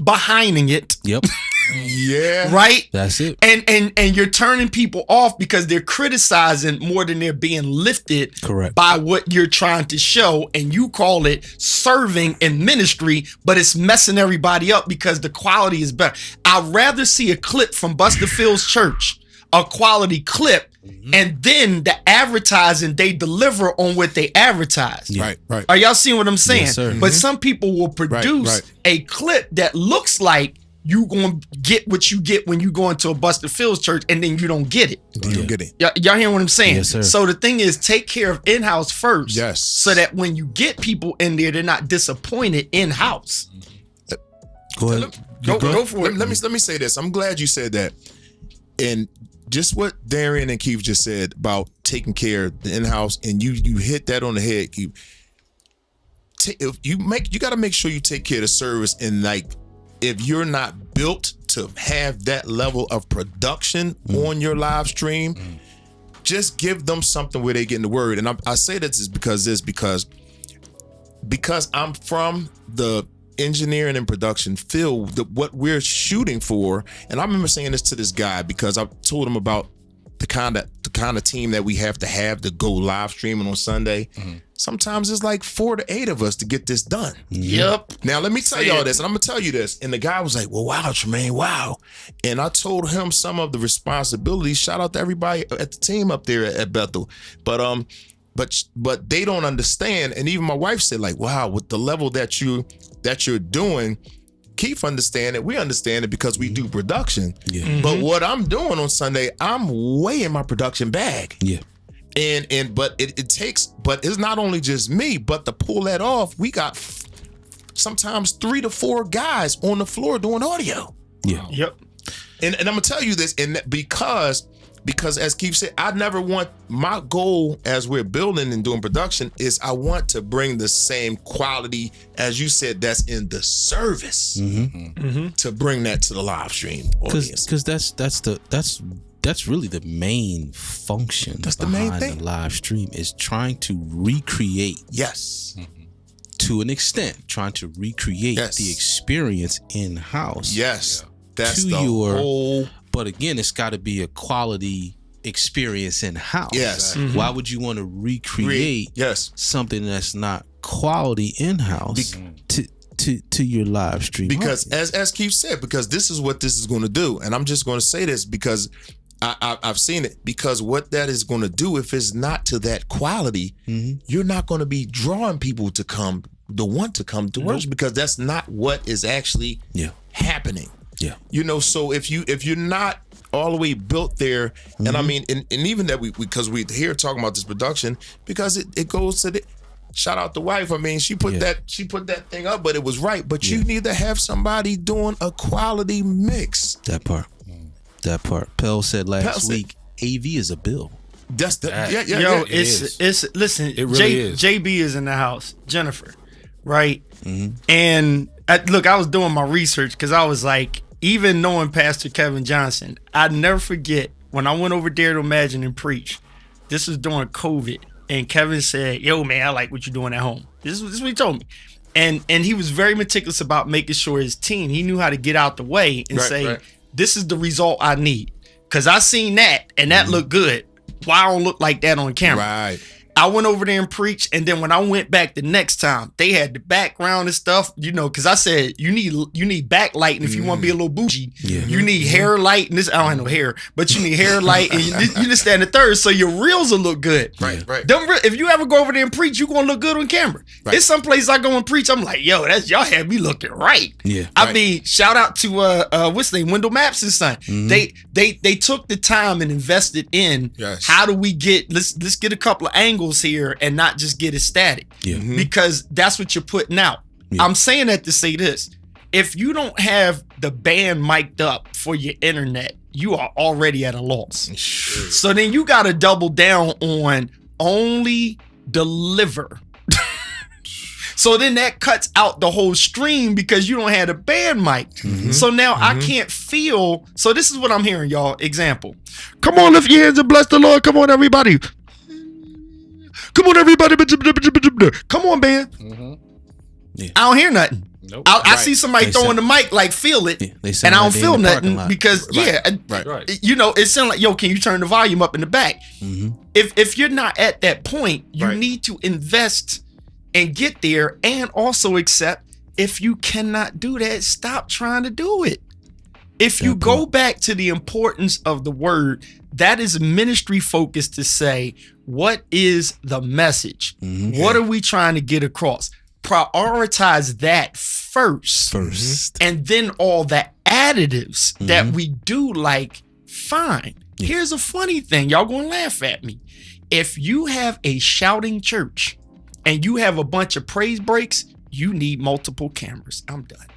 behinding it. Yep. Yeah. right? That's it. And you're turning people off because they're criticizing more than they're being lifted Correct. by what you're trying to show, and you call it serving and ministry, but it's messing everybody up because the quality is better. I'd rather see a clip from Buster Fields Church, a quality clip, and then the advertising they deliver on what they advertise. Yeah. Right. Are y'all seeing what I'm saying? Yes, sir. But some people will produce right. a clip that looks like you gonna get what you get when you go into a Buster Fields church, and then you don't get it. You don't get it. Y'all hear what I'm saying? Yes, sir. So the thing is, take care of in-house first. Yes. So that when you get people in there, they're not disappointed in-house. Go ahead. Go for it. Let me say this. I'm glad you said that. And just what Darian and Keith just said about taking care of the in-house, and you hit that on the head, Keith. If you got to make sure you take care of the service, and like if you're not built to have that level of production on your live stream, just give them something where they get in the word. And I say this is because I'm from the engineering and production field, what we're shooting for. And I remember saying this to this guy because I told him about the kind of team that we have to go live streaming on Sunday. Sometimes it's like 4 to 8 of us to get this done. Yep. Now let me tell y'all this, and I'm gonna tell you this. And the guy was like, "Well, wow, Tremaine, wow." And I told him some of the responsibilities. Shout out to everybody at the team up there at Bethel. But they don't understand. And even my wife said, like, "Wow, with the level that you're doing." Keith understand it. We understand it because we do production. Yeah. But what I'm doing on Sunday, I'm way in my production bag. Yeah. But it takes, but it's not only just me, but to pull that off, we got sometimes 3 to 4 guys on the floor doing audio. Yeah. Yep. And I'm gonna tell you this, and because as Keith said, I never want, my goal as we're building and doing production is I want to bring the same quality as you said that's in the service to bring that to the live stream audience. Because that's really the main function. That's the main behind thing. The live stream is trying to recreate, Yes. to an extent, trying to recreate Yes. the experience in house. Yes. That's To the your- whole. But again, it's got to be a quality experience in house. Yes. Why would you want to recreate Yes. something that's not quality in house to your live stream? Because as Keith said, because this is what this is going to do, and I'm just going to say this because I've seen it. Because what that is going to do, if it's not to that quality, you're not going to be drawing people to want to come to worship, because that's not what is actually happening. Yeah. So if you're not all the way built there, and I mean, and even that because we're here talking about this production, because it goes to the. Shout out the wife. I mean, she put that thing up, but it was right. But you need to have somebody doing a quality mix. That part. Pell said last week, AV is a bill. That's the Yo, it's listen. It really is. JB is in the house. Jennifer, right? And look, I was doing my research because I was like, even knowing Pastor Kevin Johnson, I'd never forget when I went over there to Imagine and preach. This was during COVID, and Kevin said, "Yo, man, I like what you're doing at home." This is what he told me, and he was very meticulous about making sure his team. He knew how to get out the way and say, "This is the result I need," because I seen that and that looked good. Why I don't look like that on camera? Right. I went over there and preached, and then when I went back the next time, they had the background and stuff, because I said you need backlighting if you want to be a little bougie. You need hair light, and this I don't have no hair, but you need hair light, and you just stand the third, so your reels will look good. Right. If you ever go over there and preach, you gonna look good on camera. Right. It's some place I go and preach, I'm like, yo, y'all have me looking right. Yeah. I mean, shout out to what's his name, Wendell Maps' son. They took the time and invested in how do we get let's get a couple of angles here and not just get it static. Because that's what you're putting out. I'm saying that to say this. If you don't have the band mic'd up for your internet, you are already at a loss. So then you got to double down on only deliver. So then that cuts out the whole stream because you don't have a band mic. So now I can't feel. So this is what I'm hearing, y'all. Example. Come on, lift your hands and bless the Lord. Come on, everybody. Come on, everybody. Come on, band. I don't hear nothing. Nope. I see somebody They throwing sound- the mic like feel it, Yeah, they and sound I like don't they feel in the parking nothing lot. because Right. you know, it sounds like, yo, can you turn the volume up in the back? If you're not at that point, you Right. need to invest and get there, and also accept if you cannot do that, stop trying to do it. If you go back to the importance of the word, that is ministry focus to say, what is the message? What are we trying to get across? Prioritize that first. And then all the additives that we do like, fine. Here's a funny thing. Y'all gonna laugh at me. If you have a shouting church and you have a bunch of praise breaks, you need multiple cameras. I'm done.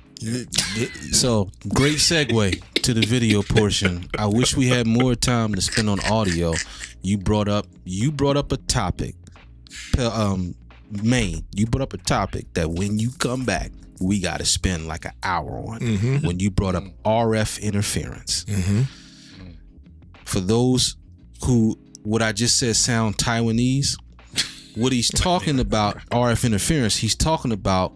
So great segue to the video portion. I wish we had more time to spend on audio. You brought up a topic, Maine. You brought up a topic that when you come back, we got to spend like an hour on. When you brought up RF interference. For those who what I just said sound Taiwanese, what he's talking about RF interference, he's talking about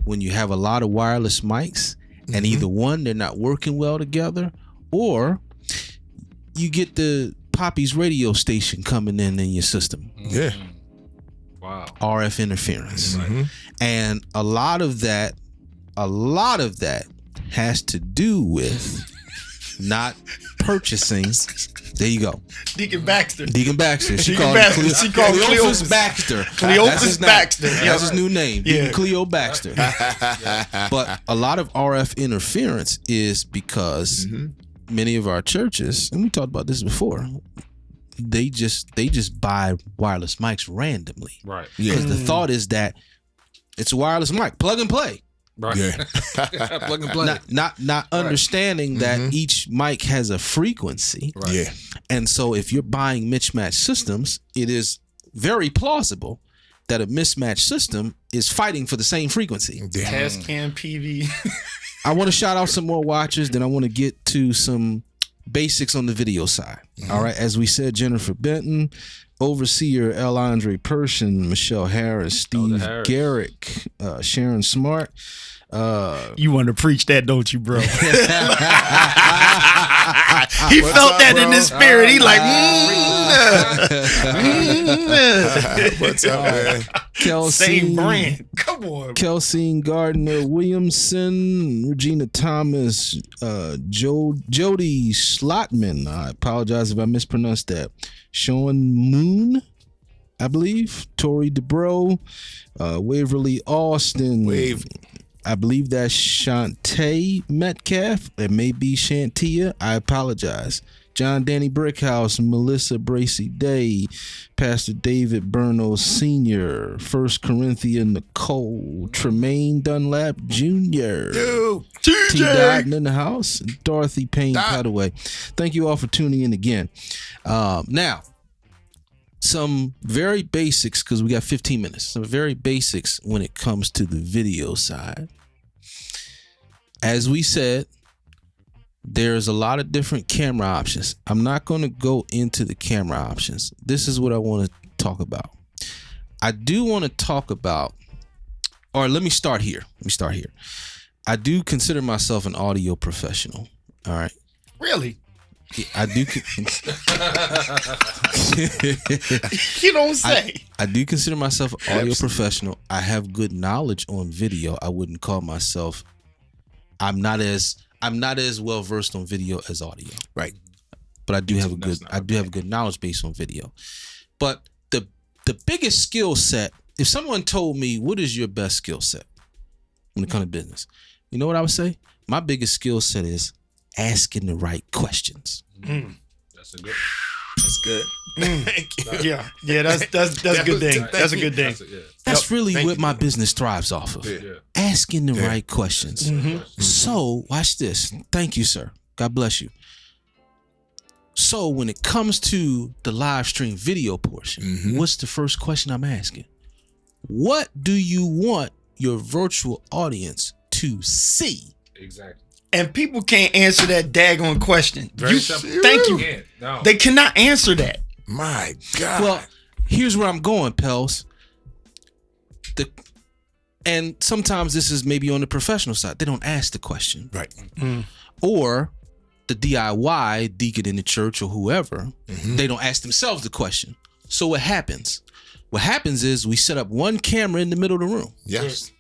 when you have a lot of wireless mics and either one, they're not working well together, or you get the Poppy's radio station coming in your system. Yeah. Wow. RF interference. And a lot of that has to do with not purchasing. There you go. Deacon Baxter. Deacon Baxter. She Deacon called Baxter. him She called Cleophas Cleophas. Baxter. Cleophas That's his name. Baxter. That's his new name. Yeah. Deacon Cleo Baxter. But a lot of RF interference is because many of our churches, and we talked about this before, they just buy wireless mics randomly. Right. Because the thought is that it's a wireless mic, plug and play. Right. Yeah. Plug and play. Not understanding that each mic has a frequency. Right. Yeah. And so if you're buying mismatched systems, it is very plausible that a mismatched system is fighting for the same frequency. Tascam PV. I want to shout out some more watchers, then I want to get to some basics on the video side. All right. As we said, Jennifer Benton, Overseer L. Andre Persson, Michelle Harris, Steve Harris. Garrick, Sharon Smart. You want to preach that, don't you, bro? He felt up, that bro? in his spirit. He like, What's up, man? same brand. Come on. Kelsey Gardner Williamson, Regina Thomas, Jody Slotman. I apologize if I mispronounced that. Sean Moon, I believe. Tori DeBro, Waverly Austin. Wave. I believe that's Shantae Metcalf. It may be Shantia. I apologize. John Danny Brickhouse, Melissa Bracy Day, Pastor David Burno Sr., 1 Corinthia Nicole, Tremaine Dunlap Jr., Dude. T. Dotton in the house, and Dorothy Payne Cutaway. Thank you all for tuning in again. Now, some very basics, because we got 15 minutes, some very basics when it comes to the video side. As we said, there's a lot of different camera options. I'm not going to go into the camera options. This is what I want to talk about. I do want to talk about, or let me start here. I do consider myself an audio professional. All right. Really? I do. You don't say. I do consider myself an audio professional. I have good knowledge on video. I wouldn't call myself. I'm not as well versed on video as audio. Right. But I do have a good knowledge base on video. But the biggest skill set, if someone told me what is your best skill set when it comes to business, you know what I would say? My biggest skill set is asking the right questions. That's a good. That's good. Yeah, that's a good thing. That's a good thing. That's really Thank what you. my business thrives off of. Yeah. Asking the right questions. So, watch this. Thank you, sir. God bless you. So, when it comes to the live stream video portion, what's the first question I'm asking? What do you want your virtual audience to see? Exactly. And people can't answer that daggone question. Very simple. Thank you. Can't. No. They cannot answer that. My God. Well, here's where I'm going, Pels. And sometimes this is maybe on the professional side. They don't ask the question. Right. Or the DIY deacon in the church or whoever, they don't ask themselves the question. So what happens? What happens is we set up one camera in the middle of the room. Yes.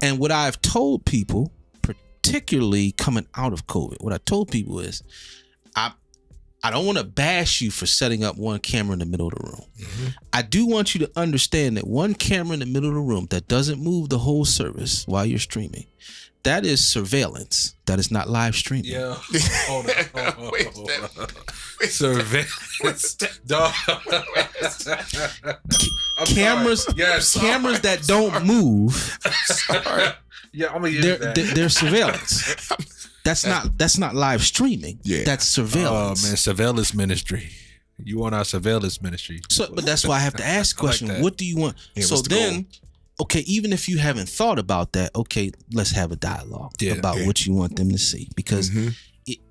And what I've told people, particularly coming out of COVID, what I told people is, I don't want to bash you for setting up one camera in the middle of the room. I do want you to understand that one camera in the middle of the room that doesn't move the whole service while you're streaming, that is surveillance. That is not live streaming. Yeah. Hold on. Wait, Surveillance. Dog. Cameras, Yes. cameras that don't move, Yeah, I'm gonna use that. they're surveillance. That's not live streaming. Yeah. That's Oh surveillance. man, surveillance ministry. You want our surveillance ministry? So, but that's why I have to ask the question: that. what do you want? Yeah, so what's the then, okay, even if you haven't thought about that, okay, let's have a dialogue about what you want them to see. Because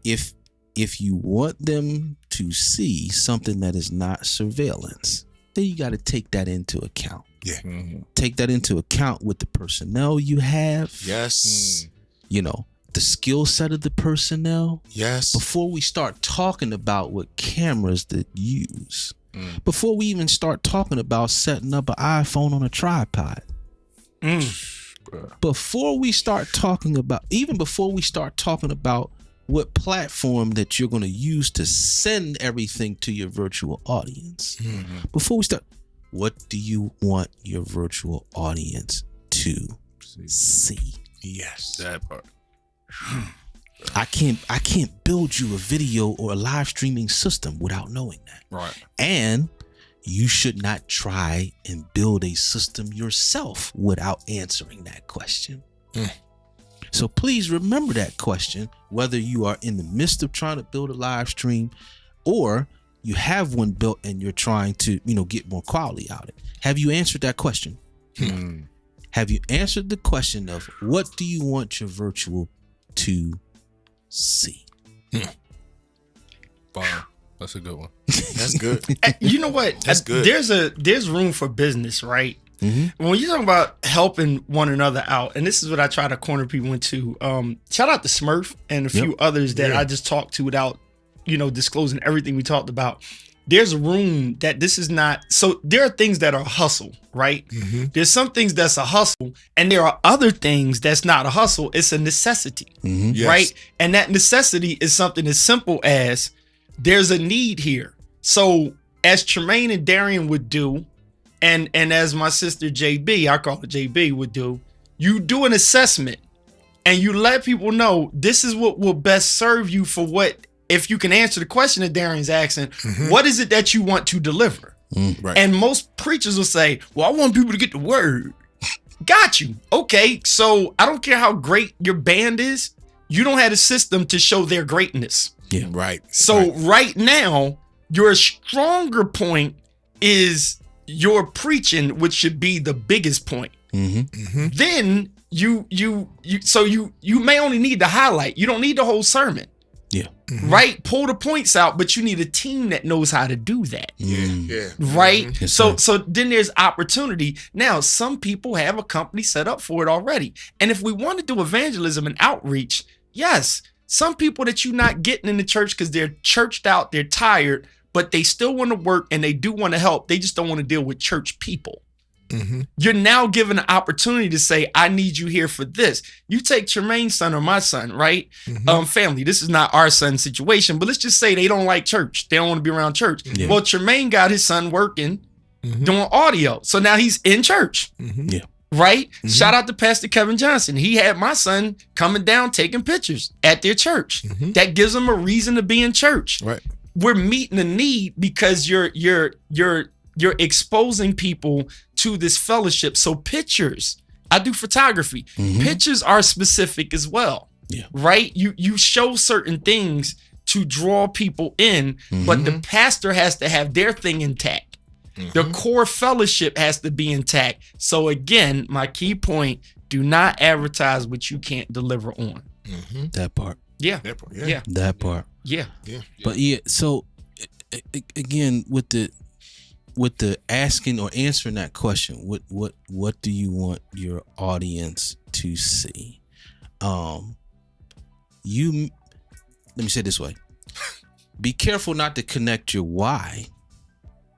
if you want them to see something that is not surveillance, then you got to take that into account. Yeah. Take that into account with the personnel you have. Yes. You know, the skill set of the personnel. Yes. Before we start talking about what cameras to use, before we even start talking about setting up an iPhone on a tripod, before we start talking about, even before we start talking about what platform that you're going to use to send everything to your virtual audience, before we start, what do you want your virtual audience to see? Yes. That part. I can't build you a video or a live streaming system without knowing that. Right. And you should not try and build a system yourself without answering that question. So please remember that question, whether you are in the midst of trying to build a live stream or you have one built and you're trying to, get more quality out of it. Have you answered that question? Have you answered the question of what do you want your virtual to see? Wow. That's a good one. That's good. You know what? That's good. There's room for business, right? When you're talking about helping one another out, and this is what I try to corner people into. Shout out to Smurf and a few others that I just talked to without, disclosing everything we talked about. There's room that this is not. So there are things that are hustle, right? There's some things that's a hustle, and there are other things that's not a hustle. It's a necessity, Yes. right? And that necessity is something as simple as there's a need here. So as Tremaine and Darian would do, and as my sister JB, I call her JB, would do, you do an assessment and you let people know this is what will best serve you for what, if you can answer the question that Darian's asking, what is it that you want to deliver? Right. And most preachers will say, well, I want people to get the word. Got you. Okay, so I don't care how great your band is, you don't have a system to show their greatness. Yeah. Right. So right now, your stronger point is your preaching, which should be the biggest point. Then you may only need the highlight. You don't need the whole sermon. Yeah. Right? Pull the points out, but you need a team that knows how to do that. Yeah. Right? Yes, so sir. then there's opportunity. Now, some people have a company set up for it already. And if we want to do evangelism and outreach, yes, some people that you're not getting in the church because they're churched out, they're tired, but they still want to work and they do want to help. They just don't want to deal with church people. You're now given an opportunity to say, I need you here for this. You take Tremaine's son or my son, right? Family, this is not our son's situation, but let's just say they don't like church. They don't want to be around church. Yeah. Well, Tremaine got his son working, doing audio. So now he's in church. Yeah. Right? Shout out to Pastor Kevin Johnson. He had my son coming down taking pictures at their church. That gives them a reason to be in church. Right. We're meeting a need because you're exposing people to this fellowship. So pictures, I do photography. Pictures are specific as well. Yeah. Right? You show certain things to draw people in, but the pastor has to have their thing intact. The core fellowship has to be intact. So again, my key point, do not advertise what you can't deliver on. That part. Yeah. Yeah. That part. Yeah. But yeah, so again, with the with the asking or answering that question, what do you want your audience to see? You let me say it this way. Be careful not to connect your why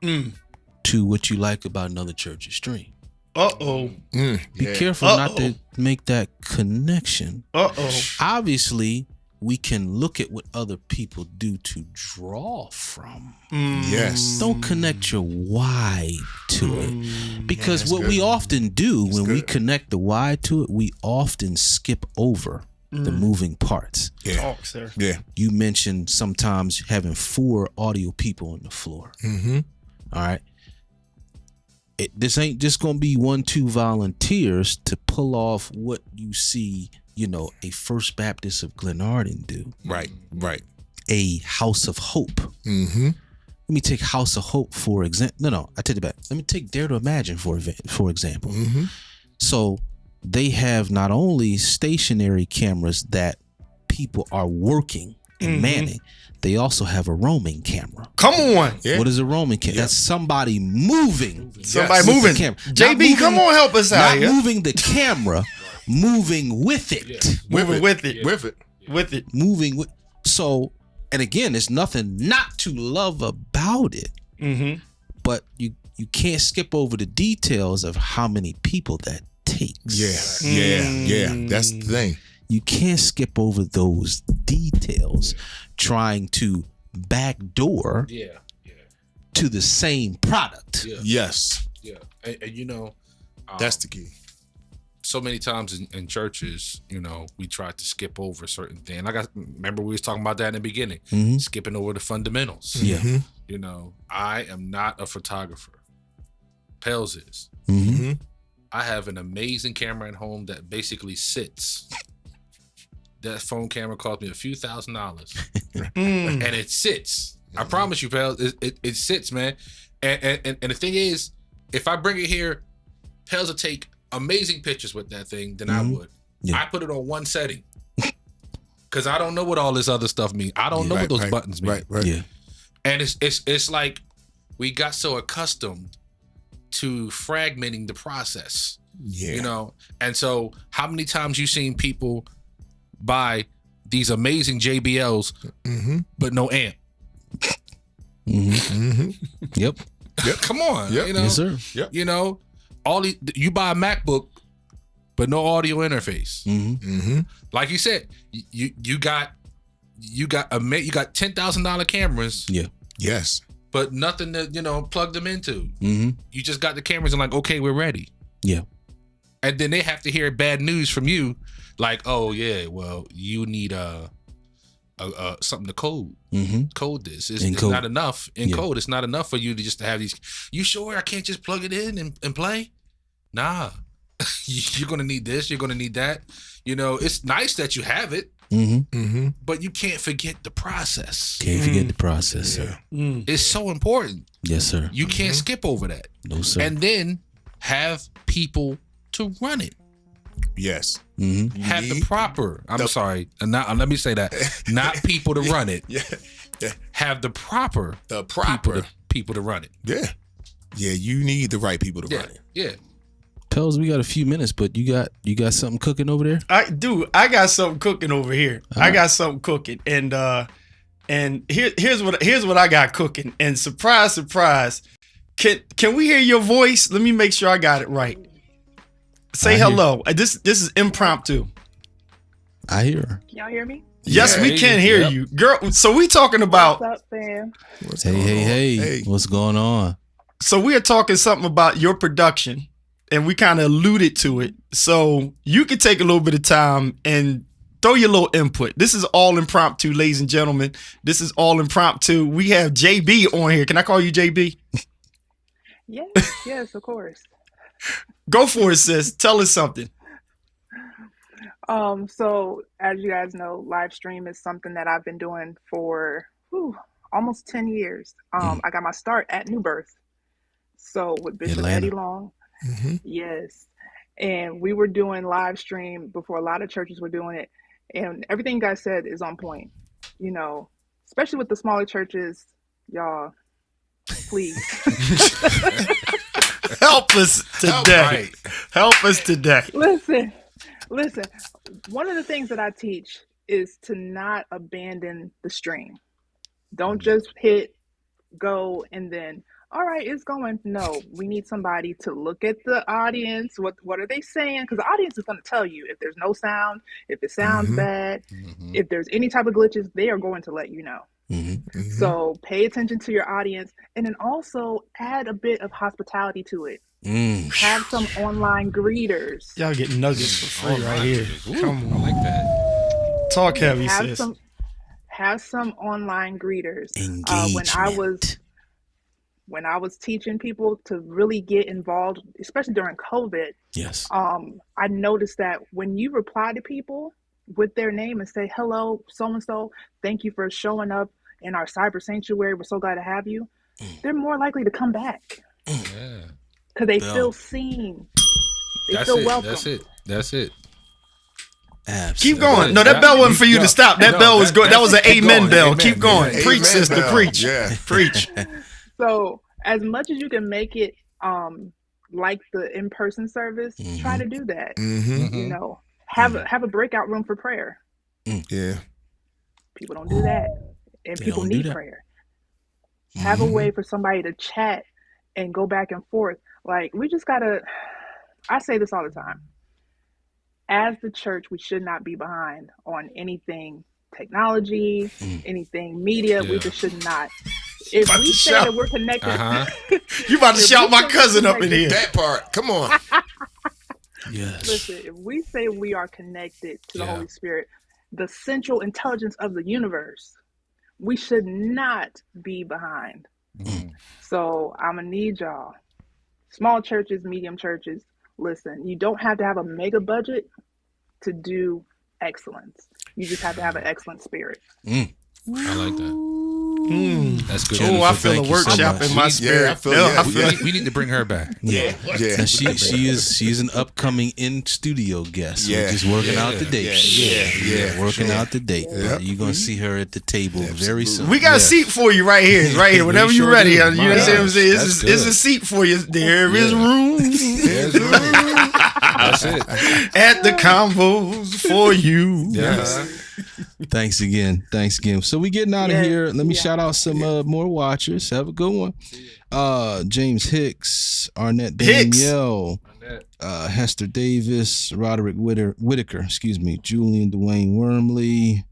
to what you like about another church's stream. Uh-oh. Be careful not to make that connection. Uh-oh. Obviously, we can look at what other people do to draw from. Yes. Don't connect your why to it. Because that's what good. we often do when we good. connect the why to it, we often skip over the moving parts. Yeah. Talk, sir. Yeah. You mentioned sometimes having 4 audio people on the floor. Mm-hmm. All right. This ain't just going to be 1-2 volunteers to pull off what you see, a First Baptist of Glenarden do. Right. Right. A House of Hope. Mm-hmm. Let me take House of Hope for example. No, I take it back. Let me take Dare to Imagine for example. Mm-hmm. So they have not only stationary cameras that people are working and manning, they also have a roaming camera. Come on. Yeah. What is a roaming camera? That's somebody moving. Somebody with the moving. camera. JB, Not come moving- on, help us out Not here. moving the camera, moving with it. Moving with it. With it. With it. Moving with. So, and again, there's nothing not to love about it. Mm-hmm. But you can't skip over the details of how many people that takes. Yeah. That's the thing. You can't skip over those details trying to backdoor Yeah. to the same product. Yeah. Yes. Yeah. And That's the key. so many times in churches, we try to skip over certain things. Like I remember we was talking about that in the beginning, Mhm. skipping over the fundamentals. Yeah. Mm-hmm. I am not a photographer. Pels is. Mhm. Mm-hmm. I have an amazing camera at home that basically sits. That phone camera cost me a few $1,000s, and it sits. I promise you, Pels, it sits, man. And the thing is, if I bring it here, Pels will take amazing pictures with that thing than I would. Yeah. I put it on one setting because I don't know what all this other stuff means. I don't know what those buttons mean. Right. Yeah. And it's like we got so accustomed to fragmenting the process, Yeah. And so how many times you seen people buy these amazing JBLs Mm-hmm. but no amp? Mm-hmm. Yep. Come on, Yep. Yes, sir. all you buy a MacBook but no audio interface. Mm-hmm. Mm-hmm. Like you said, you got $10,000 cameras, Yeah. Yes. but nothing to plug them into. Mm-hmm. You just got the cameras and like, okay, we're ready. Yeah. And then they have to hear bad news from you, like, oh yeah, well, you need something to code. Mm-hmm. Code this. It's Encode. not enough. Yeah. Encode. It's not enough for you to just have these. You sure I can't just plug it in and play? Nah. You're gonna need this. You're gonna need that. It's nice that you have it, Mm-hmm. Mm-hmm. but you can't forget the process. Can't forget the process, sir. It's so important. Yes, sir. You can't skip over that. No, sir. And then have people to run it. Yes. Mm-hmm. Have the Need proper. I'm the- sorry. Not let me say that. Not people to run it. Yeah. Yeah. Have the proper The proper. people to run it. Yeah. Yeah. You need the right people to Yeah. run it. Yeah. Pels, we got a few minutes, but you got something cooking over there? I got something cooking over here. I got something cooking, and here's what I got cooking. And surprise, can we hear your voice? Let me make sure I got it right. Say I hear- hello. This is impromptu. I hear her. Can y'all hear me? Yes, Yeah, we hey, can hear yep. you, girl. So we talking about. What's up, fam? What's Hey, going hey, on? hey, Hey. What's going on? So we are talking something about your production, and we kind of alluded to it. So you can take a little bit of time and throw your little input. This is all impromptu, ladies and gentlemen. This is all impromptu. We have JB on here. Can I call you JB? Yes, of course. Go for it, sis. Tell us something. So as you guys know, live stream is something that I've been doing for almost 10 years. I got my start at New Birth. So with Bishop Atlanta. Eddie Long. Mm-hmm. Yes. And we were doing live stream before a lot of churches were doing it. And everything you guys said is on point. Especially with the smaller churches, y'all, please. Help us today. Help us today. Listen. One of the things that I teach is to not abandon the stream. Don't just hit go and then, all right, it's going. No, we need somebody to look at the audience. What are they saying? Because the audience is going to tell you if there's no sound, if it sounds bad, if there's any type of glitches, they are going to let you know. So pay attention to your audience, and then also add a bit of hospitality to it. Have some online greeters. Y'all getting nuggets for free right here. Come on. I like that. Talk heavy, sis. Have some online greeters. When I was teaching people to really get involved, especially during COVID, Yes. I noticed that when you reply to people with their name and say, hello, so-and-so, thank you for showing up in our cyber sanctuary, we're so glad to have you, they're more likely to come back. Yeah. Because they feel seen. They That's feel it. welcome. That's it. Absolutely. Keep going. No, that bell wasn't for you to stop. That bell was good. That was an amen bell. Keep going. Amen Preach, sister. bell. Preach. Yeah. Preach. So as much as you can make it like the in-person service, try to do that. You know, have a breakout room for prayer. Yeah. People don't do that. And people don't do need that. prayer. Have a way for somebody to chat and go back and forth. Like, we just gotta, I say this all the time. As the church, we should not be behind on anything technology, anything media. We just should not. If About we to say shout. that we're connected, You about to If shout we my say cousin we're up in here. That part. Come on. Yes. listen, if we say we are connected to the Holy Spirit, the central intelligence of the universe, we should not be behind. So I'm gonna need y'all, small churches, medium churches, listen, you don't have to have a mega budget to do excellence. You just have to have an excellent spirit. I like that. That's good. Oh, I feel Thank a you so workshop much. in my Yeah, spirit. I feel I it. feel it. We need to bring her back. Yeah. Yeah. And she's an upcoming in studio guest. Yeah. We're just working out the date. Yeah. Working out the date. Yep. You're gonna see her at the table very soon. We got a seat for you right here. It's right here. Whenever you're sure ready. do. You know what I'm saying? That's It's a good. seat for you. There is room That's it. at the combos for you. Thanks again. So we getting out of Yes, here. Let me yeah. shout out some more watchers. Have a good one. James Hicks, Arnett Hicks. Danielle, Hester Davis, Roderick Whitaker, Julian Dwayne Wormley,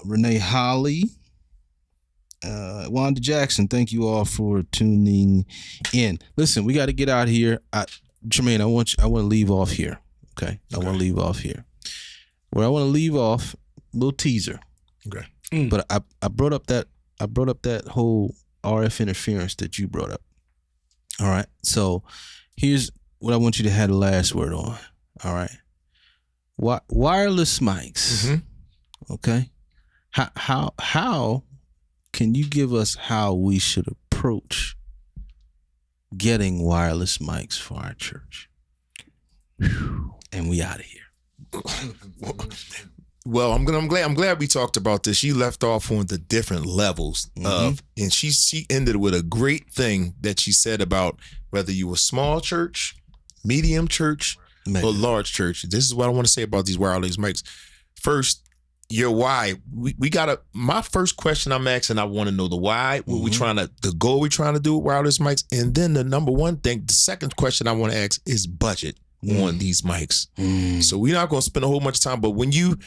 Renee Holly, Wanda Jackson. Thank you all for tuning in. Listen, we got to get out of here. Jermaine, I want to leave off here. Okay. I want to leave off here. Where I want to leave off, little teaser. Okay. But I brought up that whole RF interference that you brought up. All right. So here's what I want you to have the last word on. All right. Wireless mics. Okay. How can you give us how we should approach getting wireless mics for our church? Whew. And we out of here. Well, I'm glad we talked about this. She left off on the different levels of, and she ended with a great thing that she said about whether you a small church, medium church, or large church. This is what I want to say about these wireless mics. First, your why. We gotta. My first question I'm asking, I want to know the why. What we trying to, the goal we trying to do with wireless mics, and then the number one thing. The second question I want to ask is budget on these mics. So we're not going to spend a whole bunch of time, but when you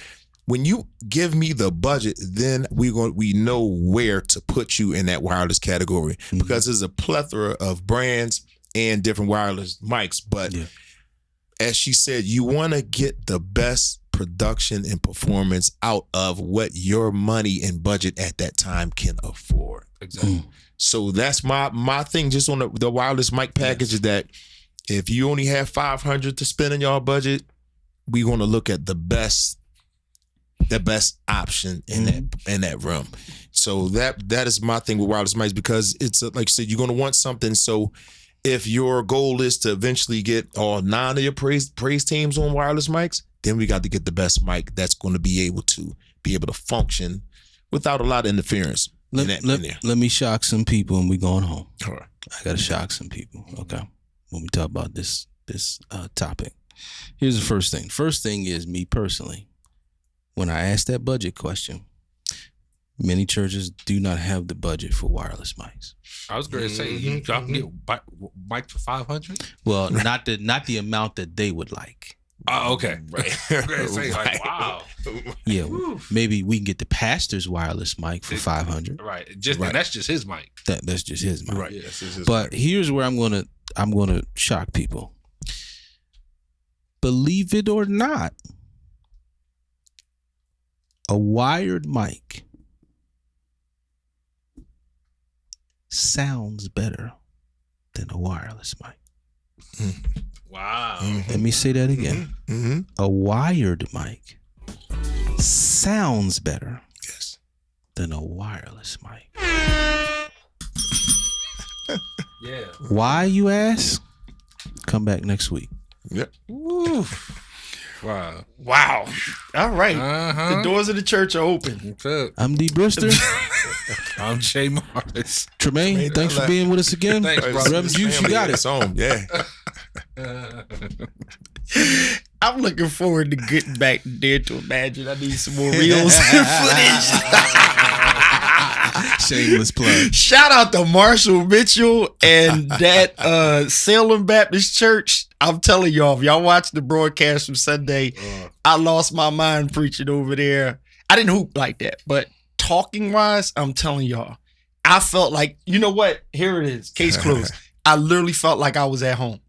give me the budget, then we know where to put you in that wireless category, because there's a plethora of brands and different wireless mics. But as she said, you want to get the best production and performance out of what your money and budget at that time can afford. Exactly. So that's my thing just on the wireless mic package, is that if you only have $500 to spend in your budget, we're going to look at the best option in that room. So that is my thing with wireless mics, because it's like I said, you're going to want something. So if your goal is to eventually get all 9 of your praise teams on wireless mics, then we got to get the best mic that's going to be able to function without a lot of interference. Let, in let, there. let me shock some people and we going home. All right. I gotta shock some people. Okay. When we talk about this topic. Here's the first thing. First thing is me personally. When I asked that budget question, many churches do not have the budget for wireless mics. I was going to say, you can get mic for 500. Well, not the amount that they would like. Oh, okay. Right. I was gonna say, like, wow. Yeah, maybe we can get the pastor's wireless mic for 500. Right. And that's just his mic. That's just his mic. Right. Yes, it's his But mic. here's where I'm gonna shock people. Believe it or not, a wired mic sounds better than a wireless mic. Wow. Let me say that again. Mm-hmm. A wired mic sounds better Yes. than a wireless mic. Yeah. Why, you ask? Come back next week. Yep. Wow. Wow. All right. Uh-huh. The doors of the church are open. What's up? I'm D. Brister. I'm Jay Morris. Tremaine, thanks for being with us again. Thanks, brother. Rem Juice, you got it. It's on. Yeah. I'm looking forward to getting back there to imagine. I need some more reels and footage. Shameless plug. Shout out to Marshall Mitchell and that Salem Baptist Church. I'm telling y'all, if y'all watch the broadcast from Sunday, I lost my mind preaching over there. I didn't hoop like that, but talking wise, I'm telling y'all, I felt like, you know what? Here it is. Case closed. I literally felt like I was at home.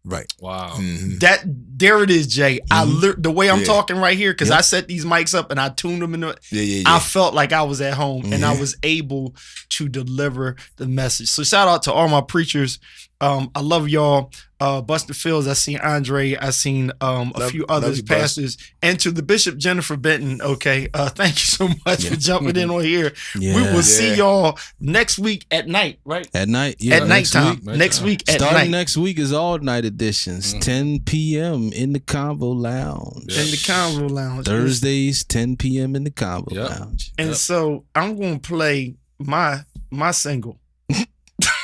Right. Wow. Mm-hmm. There it is, Jay. The way I'm Yeah. talking right here, because Yep. I set these mics up and I tuned them in. Yeah. I felt like I was at home and I was able to deliver the message. So shout out to all my preachers. I love y'all. Buster Fields, I seen Andre, I seen a few others, you, Bus. pastors, and to the Bishop Jennifer Benton. Okay, thank you so much for jumping in on here. Yeah. We will see y'all next week at night, right? At night. Yeah, At next nighttime. week. Next week at Starting night. next week is all night editions, 10 p.m. in the Convo Lounge. In the Convo Lounge. Thursdays, 10 p.m. in the Convo Yep. Lounge. And so I'm going to play my single.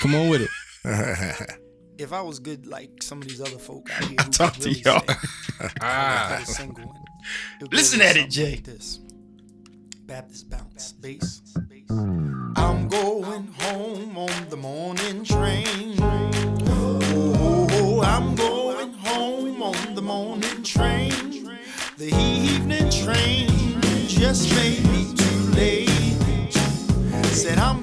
Come on with it. If I was good like some of these other folk out here, I'll talk to y'all. Listen at it, Jay. This Baptist bounce bass. I'm going home on the morning train. Oh, I'm going home on the morning train. The evening train just may be too late. Said I'm